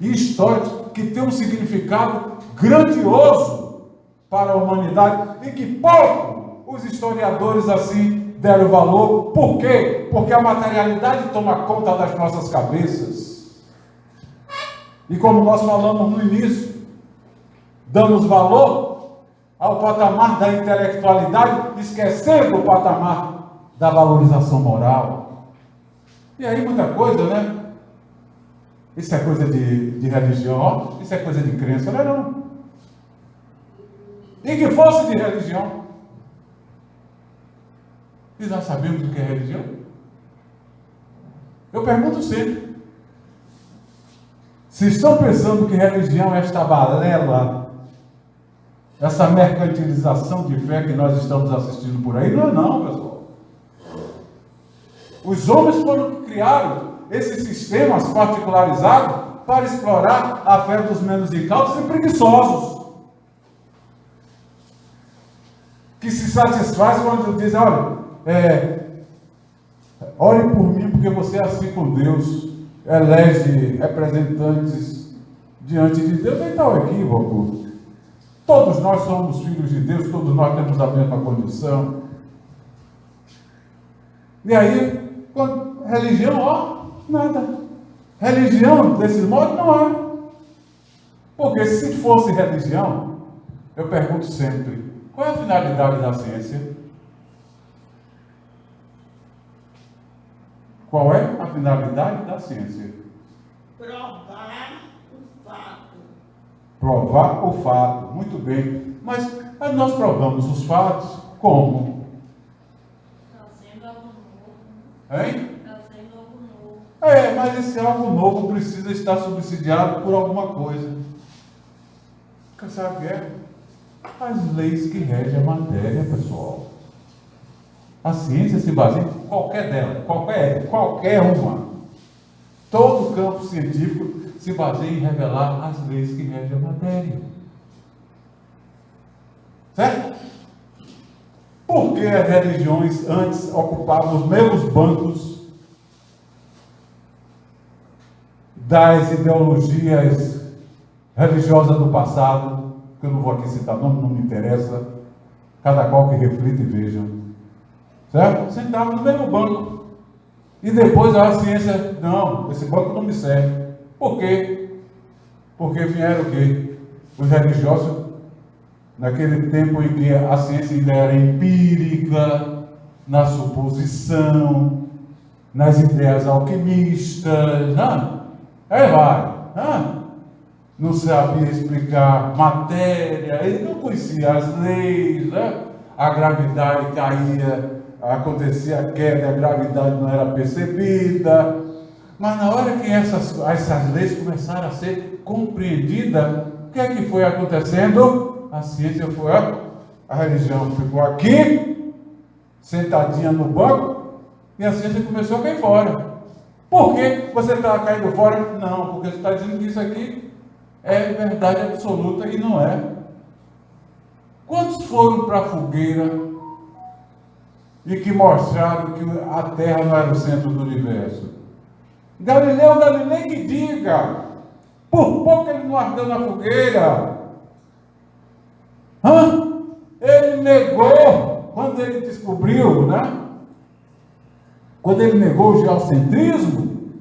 e históricos que têm um significado grandioso para a humanidade e que pouco os historiadores assim deram valor. Por quê? Porque a materialidade toma conta das nossas cabeças. E como nós falamos no início, damos valor ao patamar da intelectualidade, esquecendo o patamar da valorização moral. E aí muita coisa, Isso é coisa de religião, isso é coisa de crença, não é não. E que fosse de religião. E nós sabemos o que é religião? Eu pergunto sempre. Se estão pensando que religião é esta balela, essa mercantilização de fé que nós estamos assistindo por aí, não é não, pessoal. Os homens foram que criaram esses sistemas particularizados para explorar a fé dos menos incautos e preguiçosos. Que se satisfaz quando dizem, olha, ore por mim porque você é assim com Deus, elege representantes diante de Deus. É tal equívoco. Todos nós somos filhos de Deus, todos nós temos a mesma condição. E aí, religião, nada. Religião, desse modo, não há. Porque se fosse religião, eu pergunto sempre, qual é a finalidade da ciência? Qual é a finalidade da ciência? Provar o fato. Provar o fato, muito bem. Mas nós provamos os fatos como? Trazendo algo novo. Hein? Trazendo algo novo. Mas esse algo novo precisa estar subsidiado por alguma coisa. Sabe o que é? As leis que regem a matéria, pessoal. A ciência se baseia em qualquer dela, qualquer uma. Todo o campo científico se baseia em revelar as leis que regem a matéria. Certo? Por que as religiões antes ocupavam os mesmos bancos das ideologias religiosas do passado? Que eu não vou aqui citar nome, não me interessa. Cada qual que reflita e veja. Certo? Sentavam no mesmo banco. E depois a ciência, não, esse banco não me serve. Por quê? Porque vieram o quê? Os religiosos, naquele tempo em que a ciência ainda era empírica, na suposição, nas ideias alquimistas, aí vai, não sabia explicar matéria, ele não conhecia as leis, a gravidade caía, acontecia a queda, a gravidade não era percebida. Mas na hora que essas leis começaram a ser compreendidas, o que é que foi acontecendo? A ciência foi, a religião ficou aqui, sentadinha no banco, e a ciência começou a cair fora. Por que você está caindo fora? Não, porque você está dizendo que isso aqui é verdade absoluta e não é. Quantos foram para a fogueira e que mostraram que a Terra não era o centro do universo? Galileu Galilei que diga, por pouco ele não ardeu na fogueira. Ele negou, quando ele descobriu, quando ele negou o geocentrismo,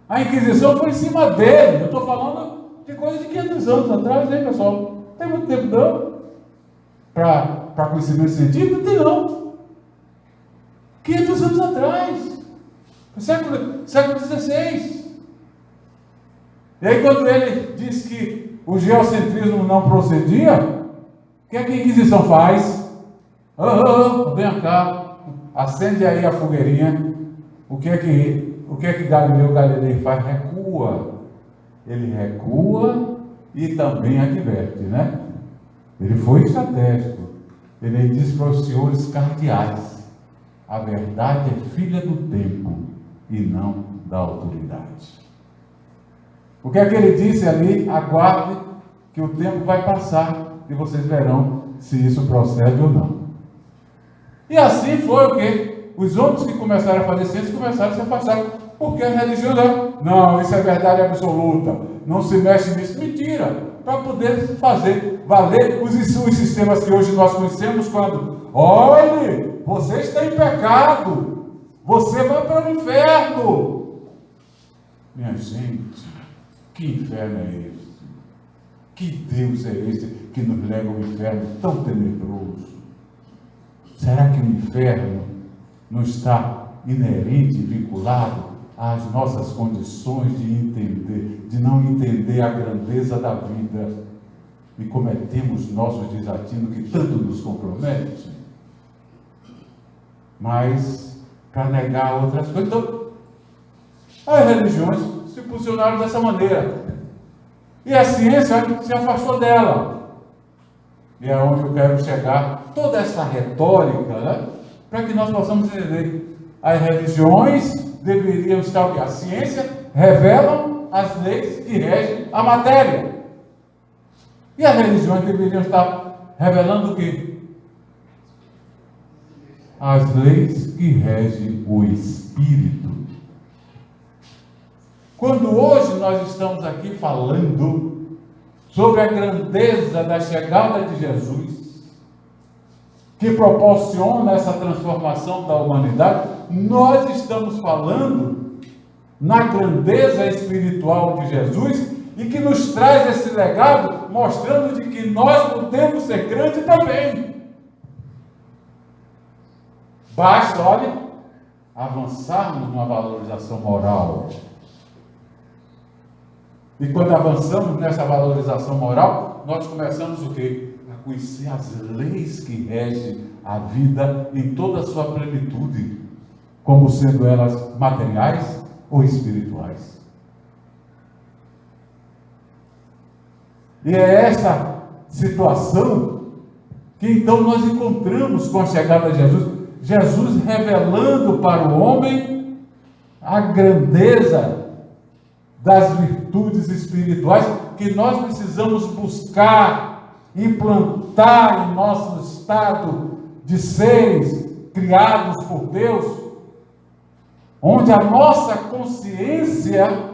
a Inquisição foi em cima dele. Eu estou falando de coisa de 500 anos atrás, hein, pessoal? Não tem muito tempo não. Para conhecimento científico, não tem não. 500 anos atrás. Século XVI. E aí quando ele disse que o geocentrismo não procedia, o que é que a Inquisição faz? Vem cá, acende aí a fogueirinha. O que é que o que é que Galileu Galilei faz? Recua. Ele recua e também adverte, né? Ele foi estratégico. Ele diz para os senhores cardeais: a verdade é filha do tempo e não da autoridade. O que é que ele disse ali? Aguarde que o tempo vai passar e vocês verão se isso procede ou não. E assim foi o quê? Os homens que começaram a fazer ciência começaram a se afastar. Porque a religião não, isso é verdade absoluta, não se mexe nisso. Mentira! Para poder fazer valer os sistemas que hoje nós conhecemos, quando, olhe, você está em pecado, você vai para o inferno. Minha gente, que inferno é este? Que Deus é este que nos leva ao inferno tão tenebroso? Será que o inferno não está inerente, vinculado às nossas condições de entender, de não entender a grandeza da vida e cometemos nossos desatinos que tanto nos compromete? Mas para negar outras coisas, então as religiões se posicionaram dessa maneira e a ciência se afastou dela. E é onde eu quero chegar, toda essa retórica, né? Para que nós possamos entender. As religiões deveriam estar o quê? A ciência revelam as leis que regem a matéria. E as religiões deveriam estar revelando o quê? As leis que regem o espírito. Quando hoje nós estamos aqui falando sobre a grandeza da chegada de Jesus, que proporciona essa transformação da humanidade, nós estamos falando na grandeza espiritual de Jesus e que nos traz esse legado, mostrando de que nós podemos ser grandes também. Basta, olha, avançarmos numa valorização moral. E quando avançamos nessa valorização moral, nós começamos o quê? A conhecer as leis que regem a vida em toda a sua plenitude, como sendo elas materiais ou espirituais. E é essa situação que então nós encontramos com a chegada de Jesus. Jesus revelando para o homem a grandeza das virtudes espirituais que nós precisamos buscar, implantar em nosso estado de seres criados por Deus, onde a nossa consciência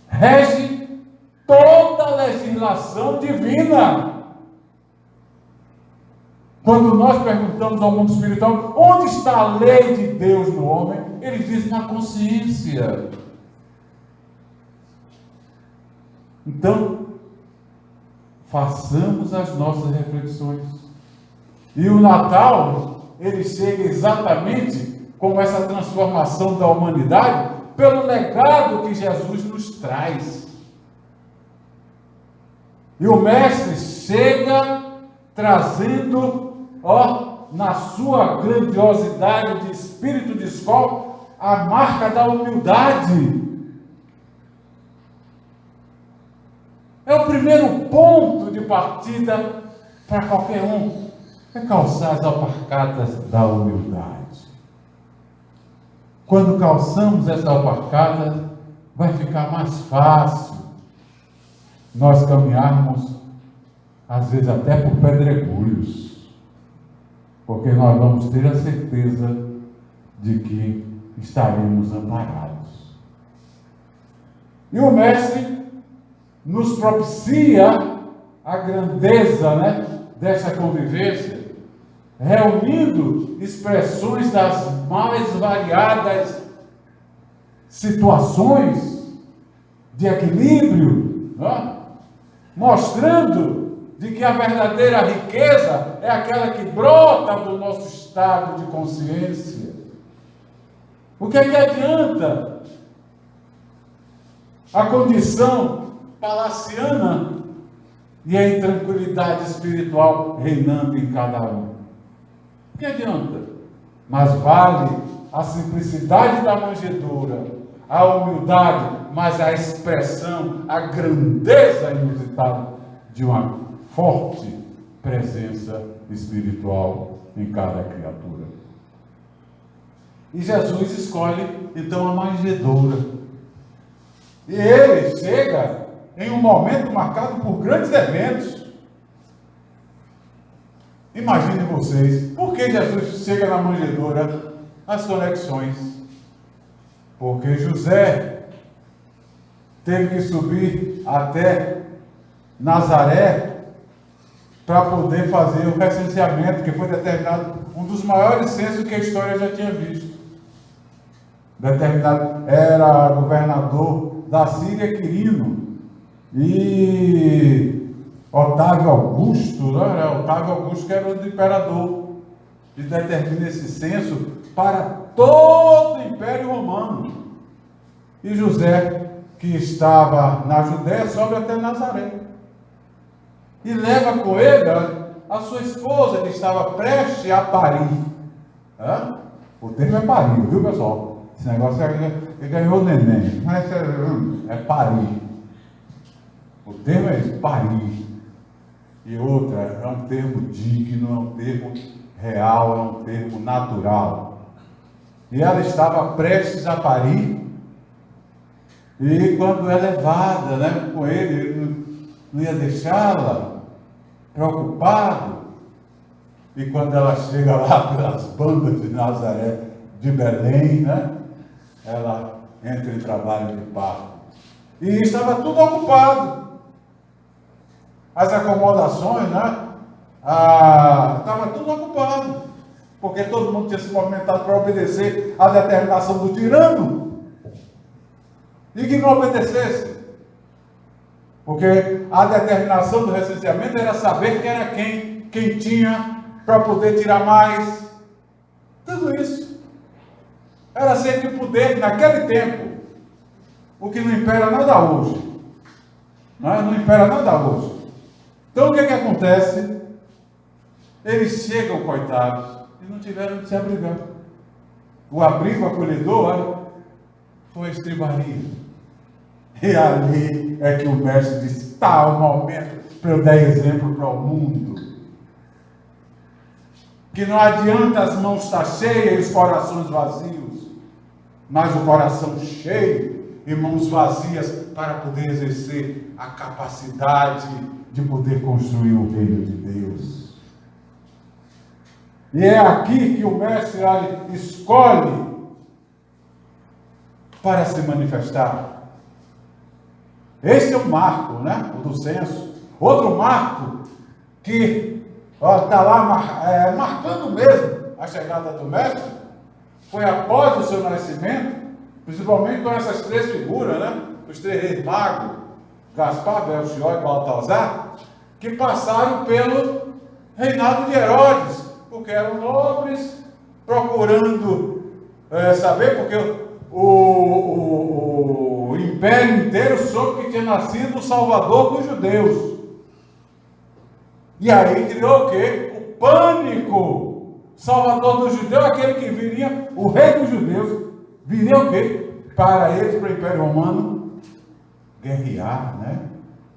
rege toda a legislação divina. Quando nós perguntamos ao mundo espiritual, onde está a lei de Deus no homem? Eles dizem, na consciência. Então, façamos as nossas reflexões. E o Natal, ele chega exatamente com essa transformação da humanidade, pelo legado que Jesus nos traz. E o Mestre chega trazendo, na sua grandiosidade de espírito de escola, a marca da humildade. É o primeiro ponto de partida para qualquer um, é calçar as alpargatas da humildade. Quando calçamos essa alpargata, vai ficar mais fácil nós caminharmos, às vezes até por pedregulhos, porque nós vamos ter a certeza de que estaremos amparados. E o Mestre nos propicia a grandeza, dessa convivência, reunindo expressões das mais variadas situações de equilíbrio, mostrando de que a verdadeira riqueza é aquela que brota do nosso estado de consciência. O que é que adianta a condição palaciana e a intranquilidade espiritual reinando em cada um? O que adianta? Mas vale a simplicidade da manjedoura, a humildade, mas a expressão, a grandeza inusitada de uma forte presença espiritual em cada criatura. E Jesus escolhe então a manjedoura. E ele chega em um momento marcado por grandes eventos. Imaginem vocês, por que Jesus chega na manjedoura? As conexões. Porque José teve que subir até Nazaré para poder fazer o recenseamento, que foi determinado, um dos maiores censos que a história já tinha visto. Determinado, era governador da Síria, Quirino, e Otávio Augusto, né? Otávio Augusto, que era o imperador, e determina esse censo para todo o Império Romano. E José, que estava na Judéia, sobe até Nazaré. E leva com ele a sua esposa, que estava prestes a parir. O termo é parir, viu, pessoal? Esse negócio ele ganhou neném, mas é parir. O termo é esse, parir. E outra, é um termo digno, é um termo real, é um termo natural. E ela estava prestes a parir, e quando é levada, né, com ele não ia deixá-la, preocupado. E quando ela chega lá pelas bandas de Nazaré, de Belém, né, ela entra em trabalho de parto. E estava tudo ocupado. As acomodações, né? Estava tudo ocupado. Porque todo mundo tinha se movimentado para obedecer à determinação do tirano. E que não obedecesse. Porque a determinação do recenseamento era saber quem era quem tinha para poder tirar mais. Tudo isso. Era sempre poder naquele tempo. O que não impera nada hoje. Não impera nada hoje. Então o que acontece? Eles chegam, coitados, e não tiveram de se abrigar. O abrigo acolhedor foi a estribaria. E ali é que o mestre disse: está o momento para eu dar exemplo para o mundo. Que não adianta as mãos estar cheias e os corações vazios, mas o coração cheio e mãos vazias para poder exercer a capacidade de poder construir o reino de Deus. E é aqui que o mestre escolhe para se manifestar. Este é um marco, né? O do censo. Outro marco que está lá marcando mesmo a chegada do mestre, foi após o seu nascimento, principalmente com essas três figuras, né? Os três reis magos, Gaspar, Belchior e Baltazar, que passaram pelo reinado de Herodes, porque eram nobres, procurando saber, porque o império inteiro soube que tinha nascido o Salvador dos judeus. E aí criou o quê? O pânico. Salvador dos judeus, aquele que viria, o rei dos judeus, viria o quê? Para eles, para o Império Romano, guerrear, né?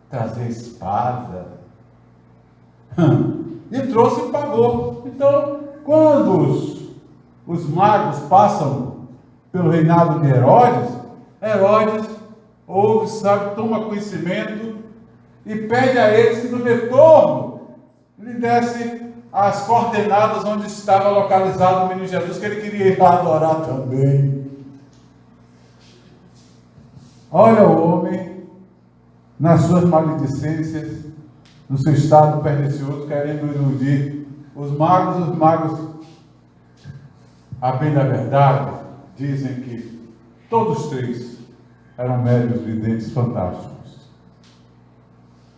Trazer espada. E trouxe e pagou. Então, quando os magos passam pelo reinado de Herodes ouve, sabe, toma conhecimento e pede a eles que no retorno lhe desse as coordenadas onde estava localizado o menino Jesus, que ele queria ir lá adorar também. Olha o homem nas suas maledicências, no seu estado pernicioso, querendo iludir os magos, a bem da verdade, dizem que todos três eram médiuns videntes fantásticos.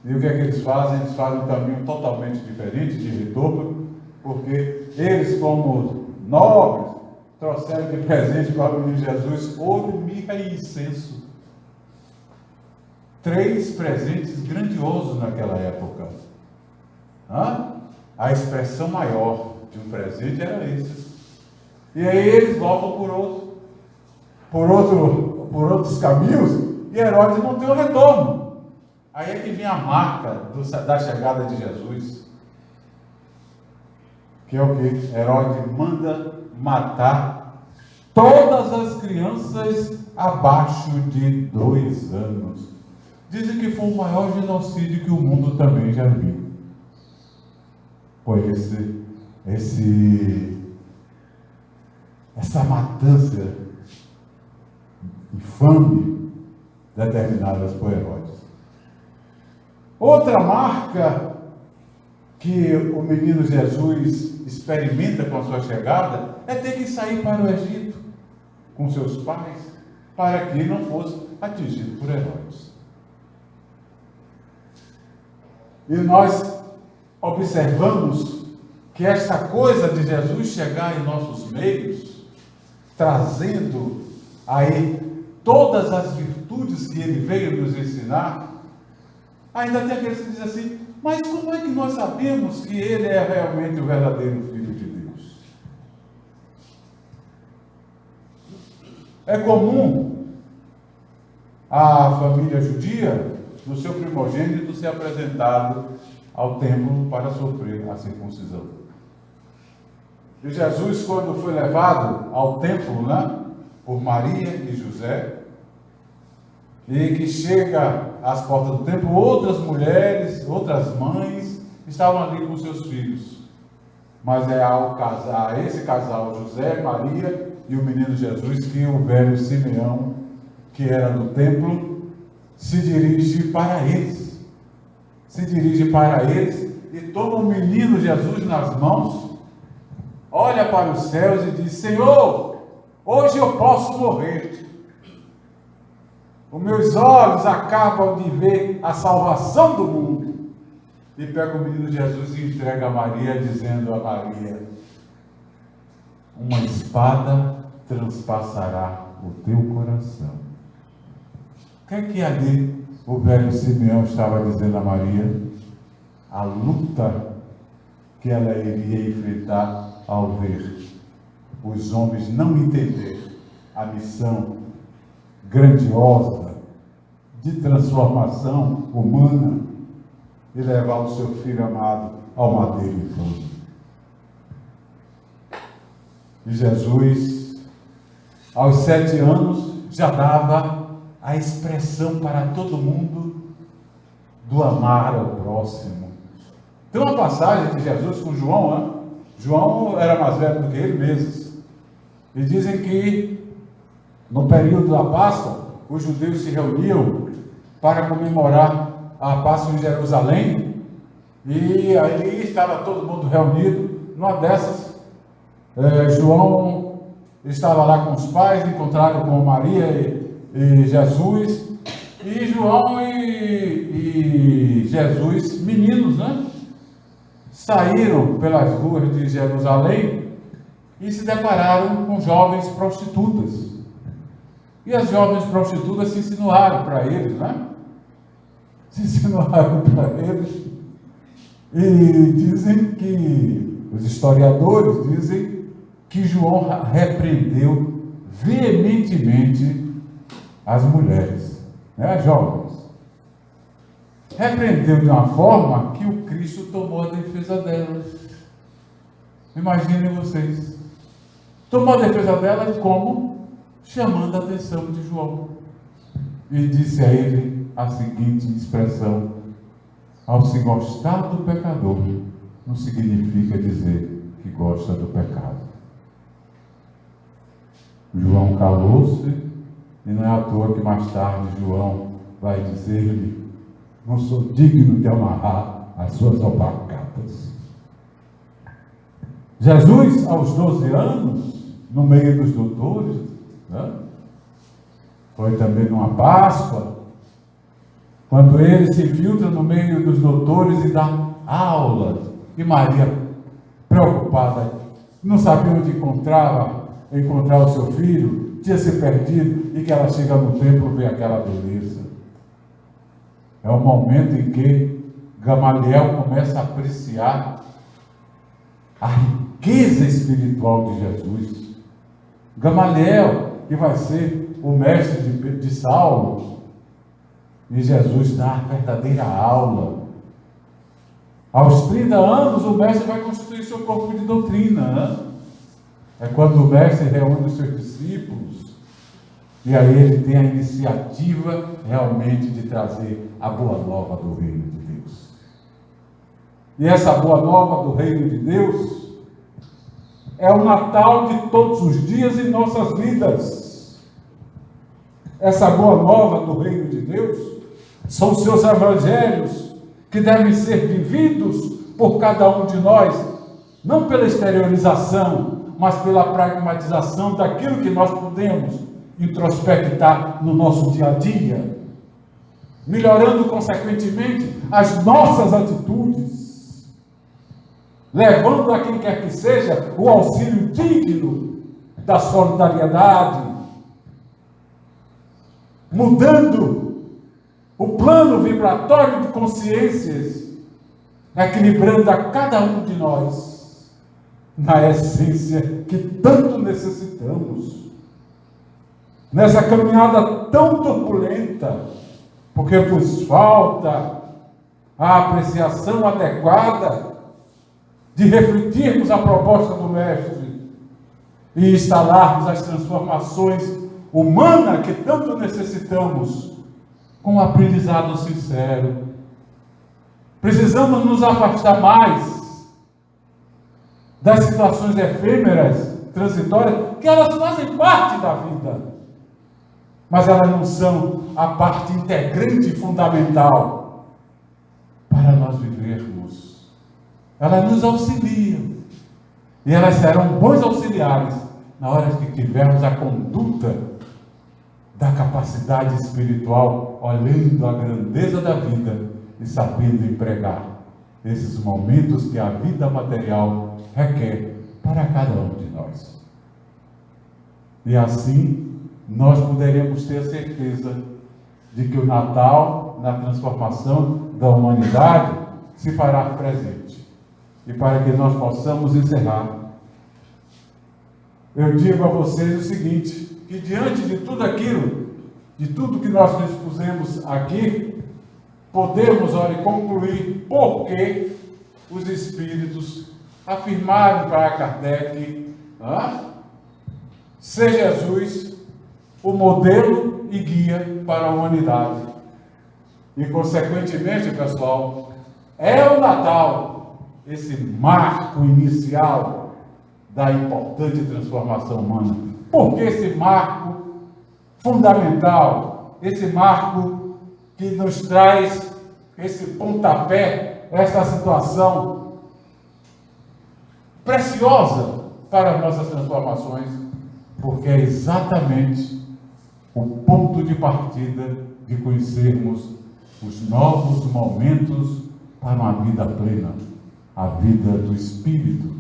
E o que é que eles fazem? Eles fazem um caminho totalmente diferente de retorno, porque eles, como nobres, trouxeram de presente para o menino Jesus ouro, mirra e incenso. 3 presentes grandiosos naquela época. A expressão maior de um presente era esse. E aí eles voltam por outros caminhos, e Herodes não tem o retorno. Aí é que vem a marca da chegada de Jesus, que é o que? Herodes manda matar todas as crianças abaixo de 2 anos. Dizem que foi o maior genocídio que o mundo também já viu. Foi essa matança infame determinadas por Herodes. Outra marca que o menino Jesus experimenta com a sua chegada é ter que sair para o Egito com seus pais, para que não fosse atingido por Herodes. E nós observamos que esta coisa de Jesus chegar em nossos meios, trazendo aí todas as virtudes que ele veio nos ensinar, ainda tem aqueles que dizem assim: mas como é que nós sabemos que ele é realmente o verdadeiro Filho de Deus? É comum a família judia, no seu primogênito, ser apresentado ao templo para sofrer a circuncisão. E Jesus, quando foi levado ao templo, por Maria e José, e que chega às portas do templo, outras mulheres, outras mães, estavam ali com seus filhos. Mas é a esse casal, José, Maria e o menino Jesus, que o velho Simeão, que era do templo, se dirige para eles. E toma o menino Jesus nas mãos, olha para os céus e diz: Senhor, hoje eu posso morrer. Os meus olhos acabam de ver a salvação do mundo. E pega o menino Jesus e entrega a Maria, dizendo a Maria: uma espada transpassará o teu coração. O que é que ali o velho Simeão estava dizendo a Maria? A luta que ela iria enfrentar ao ver os homens não entender a missão grandiosa de transformação humana e levar o seu filho amado ao madeiro infame. E Jesus, aos 7 anos, já dava a expressão para todo mundo do amar ao próximo. Tem uma passagem de Jesus com João, João era mais velho do que ele mesmo. E dizem que no período da Páscoa, os judeus se reuniam para comemorar a Páscoa em Jerusalém, e ali estava todo mundo reunido. Numa dessas, João estava lá com os pais, encontraram com Maria e Jesus, e João e Jesus, meninos, saíram pelas ruas de Jerusalém e se depararam com jovens prostitutas. E as jovens prostitutas se insinuaram para eles, E dizem que, os historiadores dizem que João repreendeu veementemente as mulheres, as jovens. Repreendeu de uma forma que o Cristo tomou a defesa delas. Imaginem vocês. Tomou a defesa delas como? Chamando a atenção de João. E disse a ele a seguinte expressão: ao se gostar do pecador, não significa dizer que gosta do pecado. João calou-se, e não é à toa que mais tarde João vai dizer-lhe: não sou digno de amarrar as suas alpargatas. Jesus, aos 12 anos, no meio dos doutores, foi também numa Páscoa, quando ele se infiltra no meio dos doutores e dá aula, e Maria, preocupada, não sabia onde encontrar o seu filho, tinha se perdido, e que ela chega no templo e vê aquela beleza. É o momento em que Gamaliel começa a apreciar a riqueza espiritual de Jesus. Gamaliel, que vai ser o mestre de Saulo, e Jesus dá a verdadeira aula. Aos 30 anos, o mestre vai constituir seu corpo de doutrina, né? É quando o mestre reúne os seus discípulos, e aí ele tem a iniciativa realmente de trazer a boa nova do reino de Deus. E essa boa nova do reino de Deus é o Natal de todos os dias em nossas vidas. Essa boa nova do reino de Deus são os seus evangelhos, que devem ser vividos por cada um de nós, não pela exteriorização, mas pela pragmatização daquilo que nós podemos introspectar no nosso dia a dia, melhorando consequentemente as nossas atitudes, levando a quem quer que seja o auxílio digno da solidariedade, mudando o plano vibratório de consciências, equilibrando a cada um de nós na essência que tanto necessitamos. Nessa caminhada tão turbulenta, porque nos falta a apreciação adequada de refletirmos a proposta do Mestre e instalarmos as transformações humanas que tanto necessitamos, com um aprendizado sincero. Precisamos nos afastar mais das situações efêmeras, transitórias, que elas fazem parte da vida, mas elas não são a parte integrante e fundamental para nós vivermos. Elas nos auxiliam, e elas serão bons auxiliares na hora que tivermos a conduta da capacidade espiritual, olhando a grandeza da vida e sabendo empregar esses momentos que a vida material requer para cada um de nós. E assim, nós poderemos ter certeza de que o Natal, na transformação da humanidade, se fará presente. E para que nós possamos encerrar, eu digo a vocês o seguinte, que diante de tudo aquilo, de tudo que nós expusemos aqui, podemos, olha, concluir porque os Espíritos afirmaram para Kardec ser Jesus o modelo e guia para a humanidade. E, consequentemente, pessoal, é o Natal, esse marco inicial da importante transformação humana. Porque esse marco fundamental, esse marco que nos traz esse pontapé, essa situação preciosa para as nossas transformações, porque é exatamente o ponto de partida de conhecermos os novos momentos para uma vida plena, a vida do Espírito,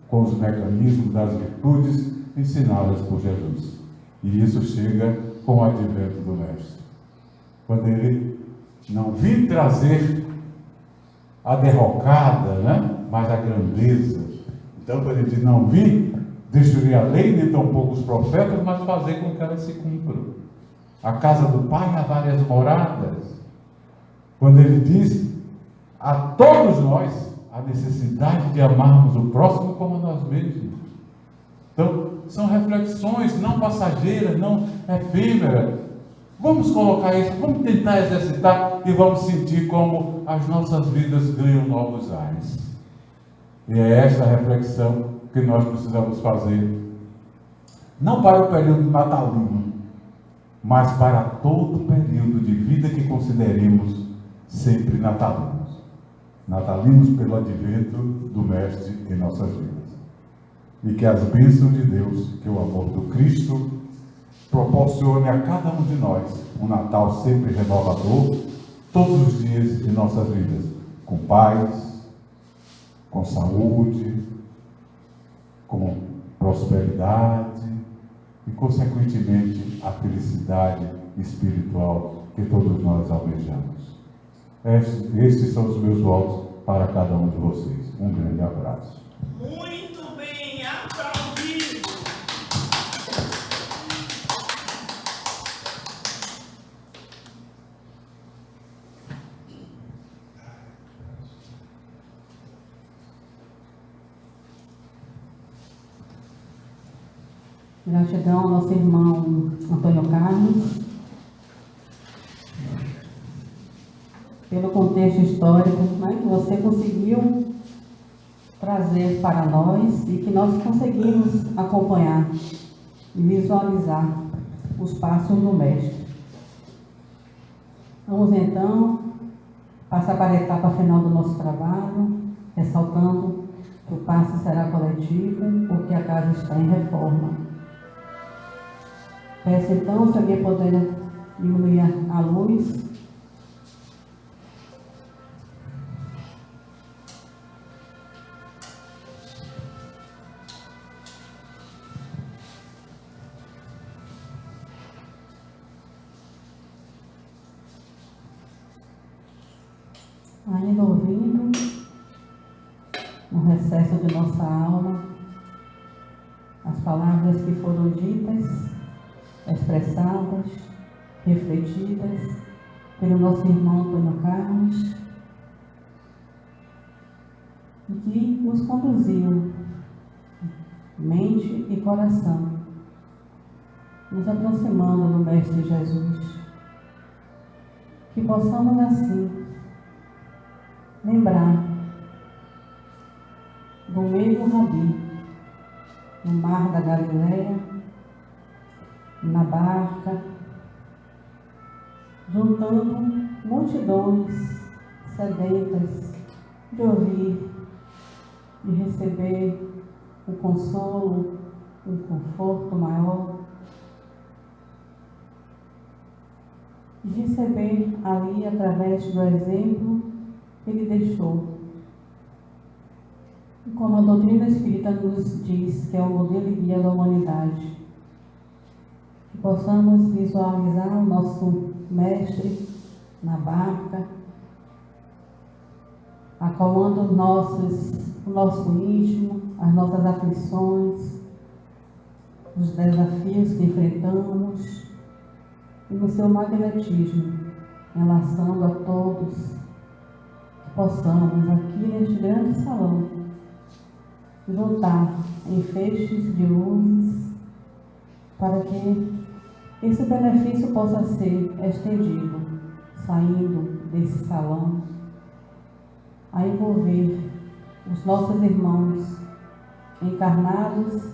com os mecanismos das virtudes ensinadas por Jesus. E isso chega com o advento do Mestre. Quando ele não vir trazer a derrocada, mas a grandeza. Então, quando ele diz não vir destruir a lei, nem tampouco os profetas, mas fazer com que elas se cumpram. A casa do Pai há várias moradas. Quando ele diz a todos nós a necessidade de amarmos o próximo como nós mesmos. Então, são reflexões não passageiras, não efêmeras. Vamos colocar isso, vamos tentar exercitar e vamos sentir como as nossas vidas ganham novos ares. E é esta reflexão que nós precisamos fazer, não para o período natalino, mas para todo o período de vida que consideremos sempre natalinos. Natalinos pelo advento do Mestre em nossas vidas. E que as bênçãos de Deus, que o amor do Cristo proporcione a cada um de nós um Natal sempre renovador, todos os dias de nossas vidas, com paz, com saúde, com prosperidade e, consequentemente, a felicidade espiritual que todos nós almejamos. Estes são os meus votos para cada um de vocês. Um grande abraço. Muito bem aplaudido. Gratidão ao nosso irmão Antônio Carlos, pelo contexto histórico, né, que você conseguiu trazer para nós e que nós conseguimos acompanhar e visualizar os passos do Mestre. Vamos então passar para a etapa final do nosso trabalho, ressaltando que o passe será coletivo, porque a casa está em reforma. Peço então, se alguém puder diminuir a luz. Ainda ouvindo, no recesso de nossa alma, as palavras que foram ditas, expressadas, refletidas pelo nosso irmão Antônio Carlos, e que nos conduziu, mente e coração, nos aproximando do Mestre Jesus. Que possamos assim lembrar do mesmo Rabi, no mar da Galileia, na barca, juntando multidões sedentas de ouvir, de receber o consolo, o conforto maior, de receber ali através do exemplo que ele deixou. E como a doutrina espírita nos diz que é o modelo e guia da humanidade, que possamos visualizar o nosso Mestre na barca, acalmando o nosso íntimo, as nossas aflições, os desafios que enfrentamos, e no seu magnetismo, enlaçando a todos, que possamos aqui neste grande salão juntar em feixes de luzes, para que esse benefício possa ser estendido, saindo desse salão, a envolver os nossos irmãos encarnados,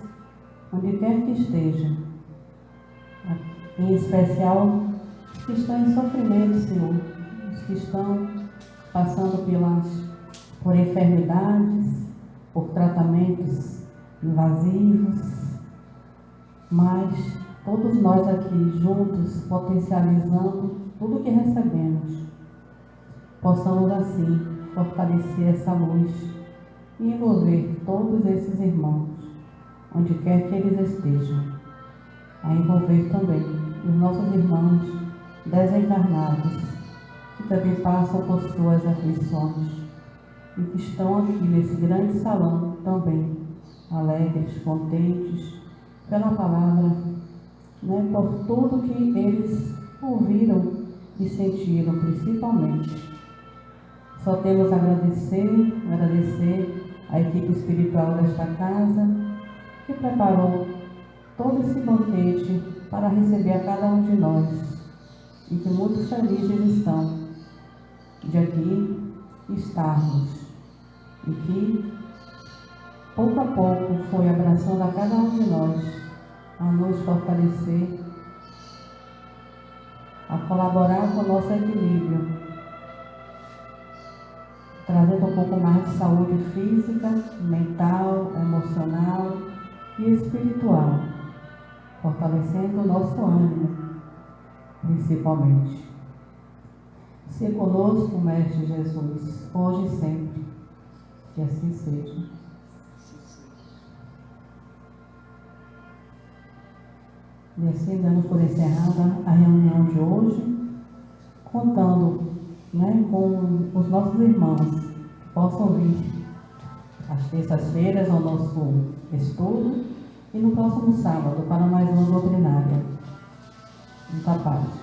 onde quer que estejam, em especial os que estão em sofrimento, Senhor, os que estão passando por enfermidades, por tratamentos invasivos, mas todos nós aqui juntos, potencializando tudo que recebemos, possamos assim fortalecer essa luz e envolver todos esses irmãos, onde quer que eles estejam, a envolver também os nossos irmãos desencarnados, que também passam por suas aflições e que estão aqui nesse grande salão também, alegres, contentes, pela palavra, por tudo que eles ouviram e sentiram, principalmente. Só temos a agradecer a equipe espiritual desta casa, que preparou todo esse banquete para receber a cada um de nós, e que muito felizes estão de aqui estarmos, e que pouco a pouco foi abraçando a cada um de nós, a nos fortalecer, a colaborar com o nosso equilíbrio, trazendo um pouco mais de saúde física, mental, emocional e espiritual, fortalecendo o nosso ânimo, principalmente. Se conosco, Mestre Jesus, hoje e sempre, que assim seja. E assim damos por encerrada a reunião de hoje, contando com os nossos irmãos que possam vir às terças-feiras ao nosso estudo e no próximo sábado para mais uma doutrinária. Muita paz.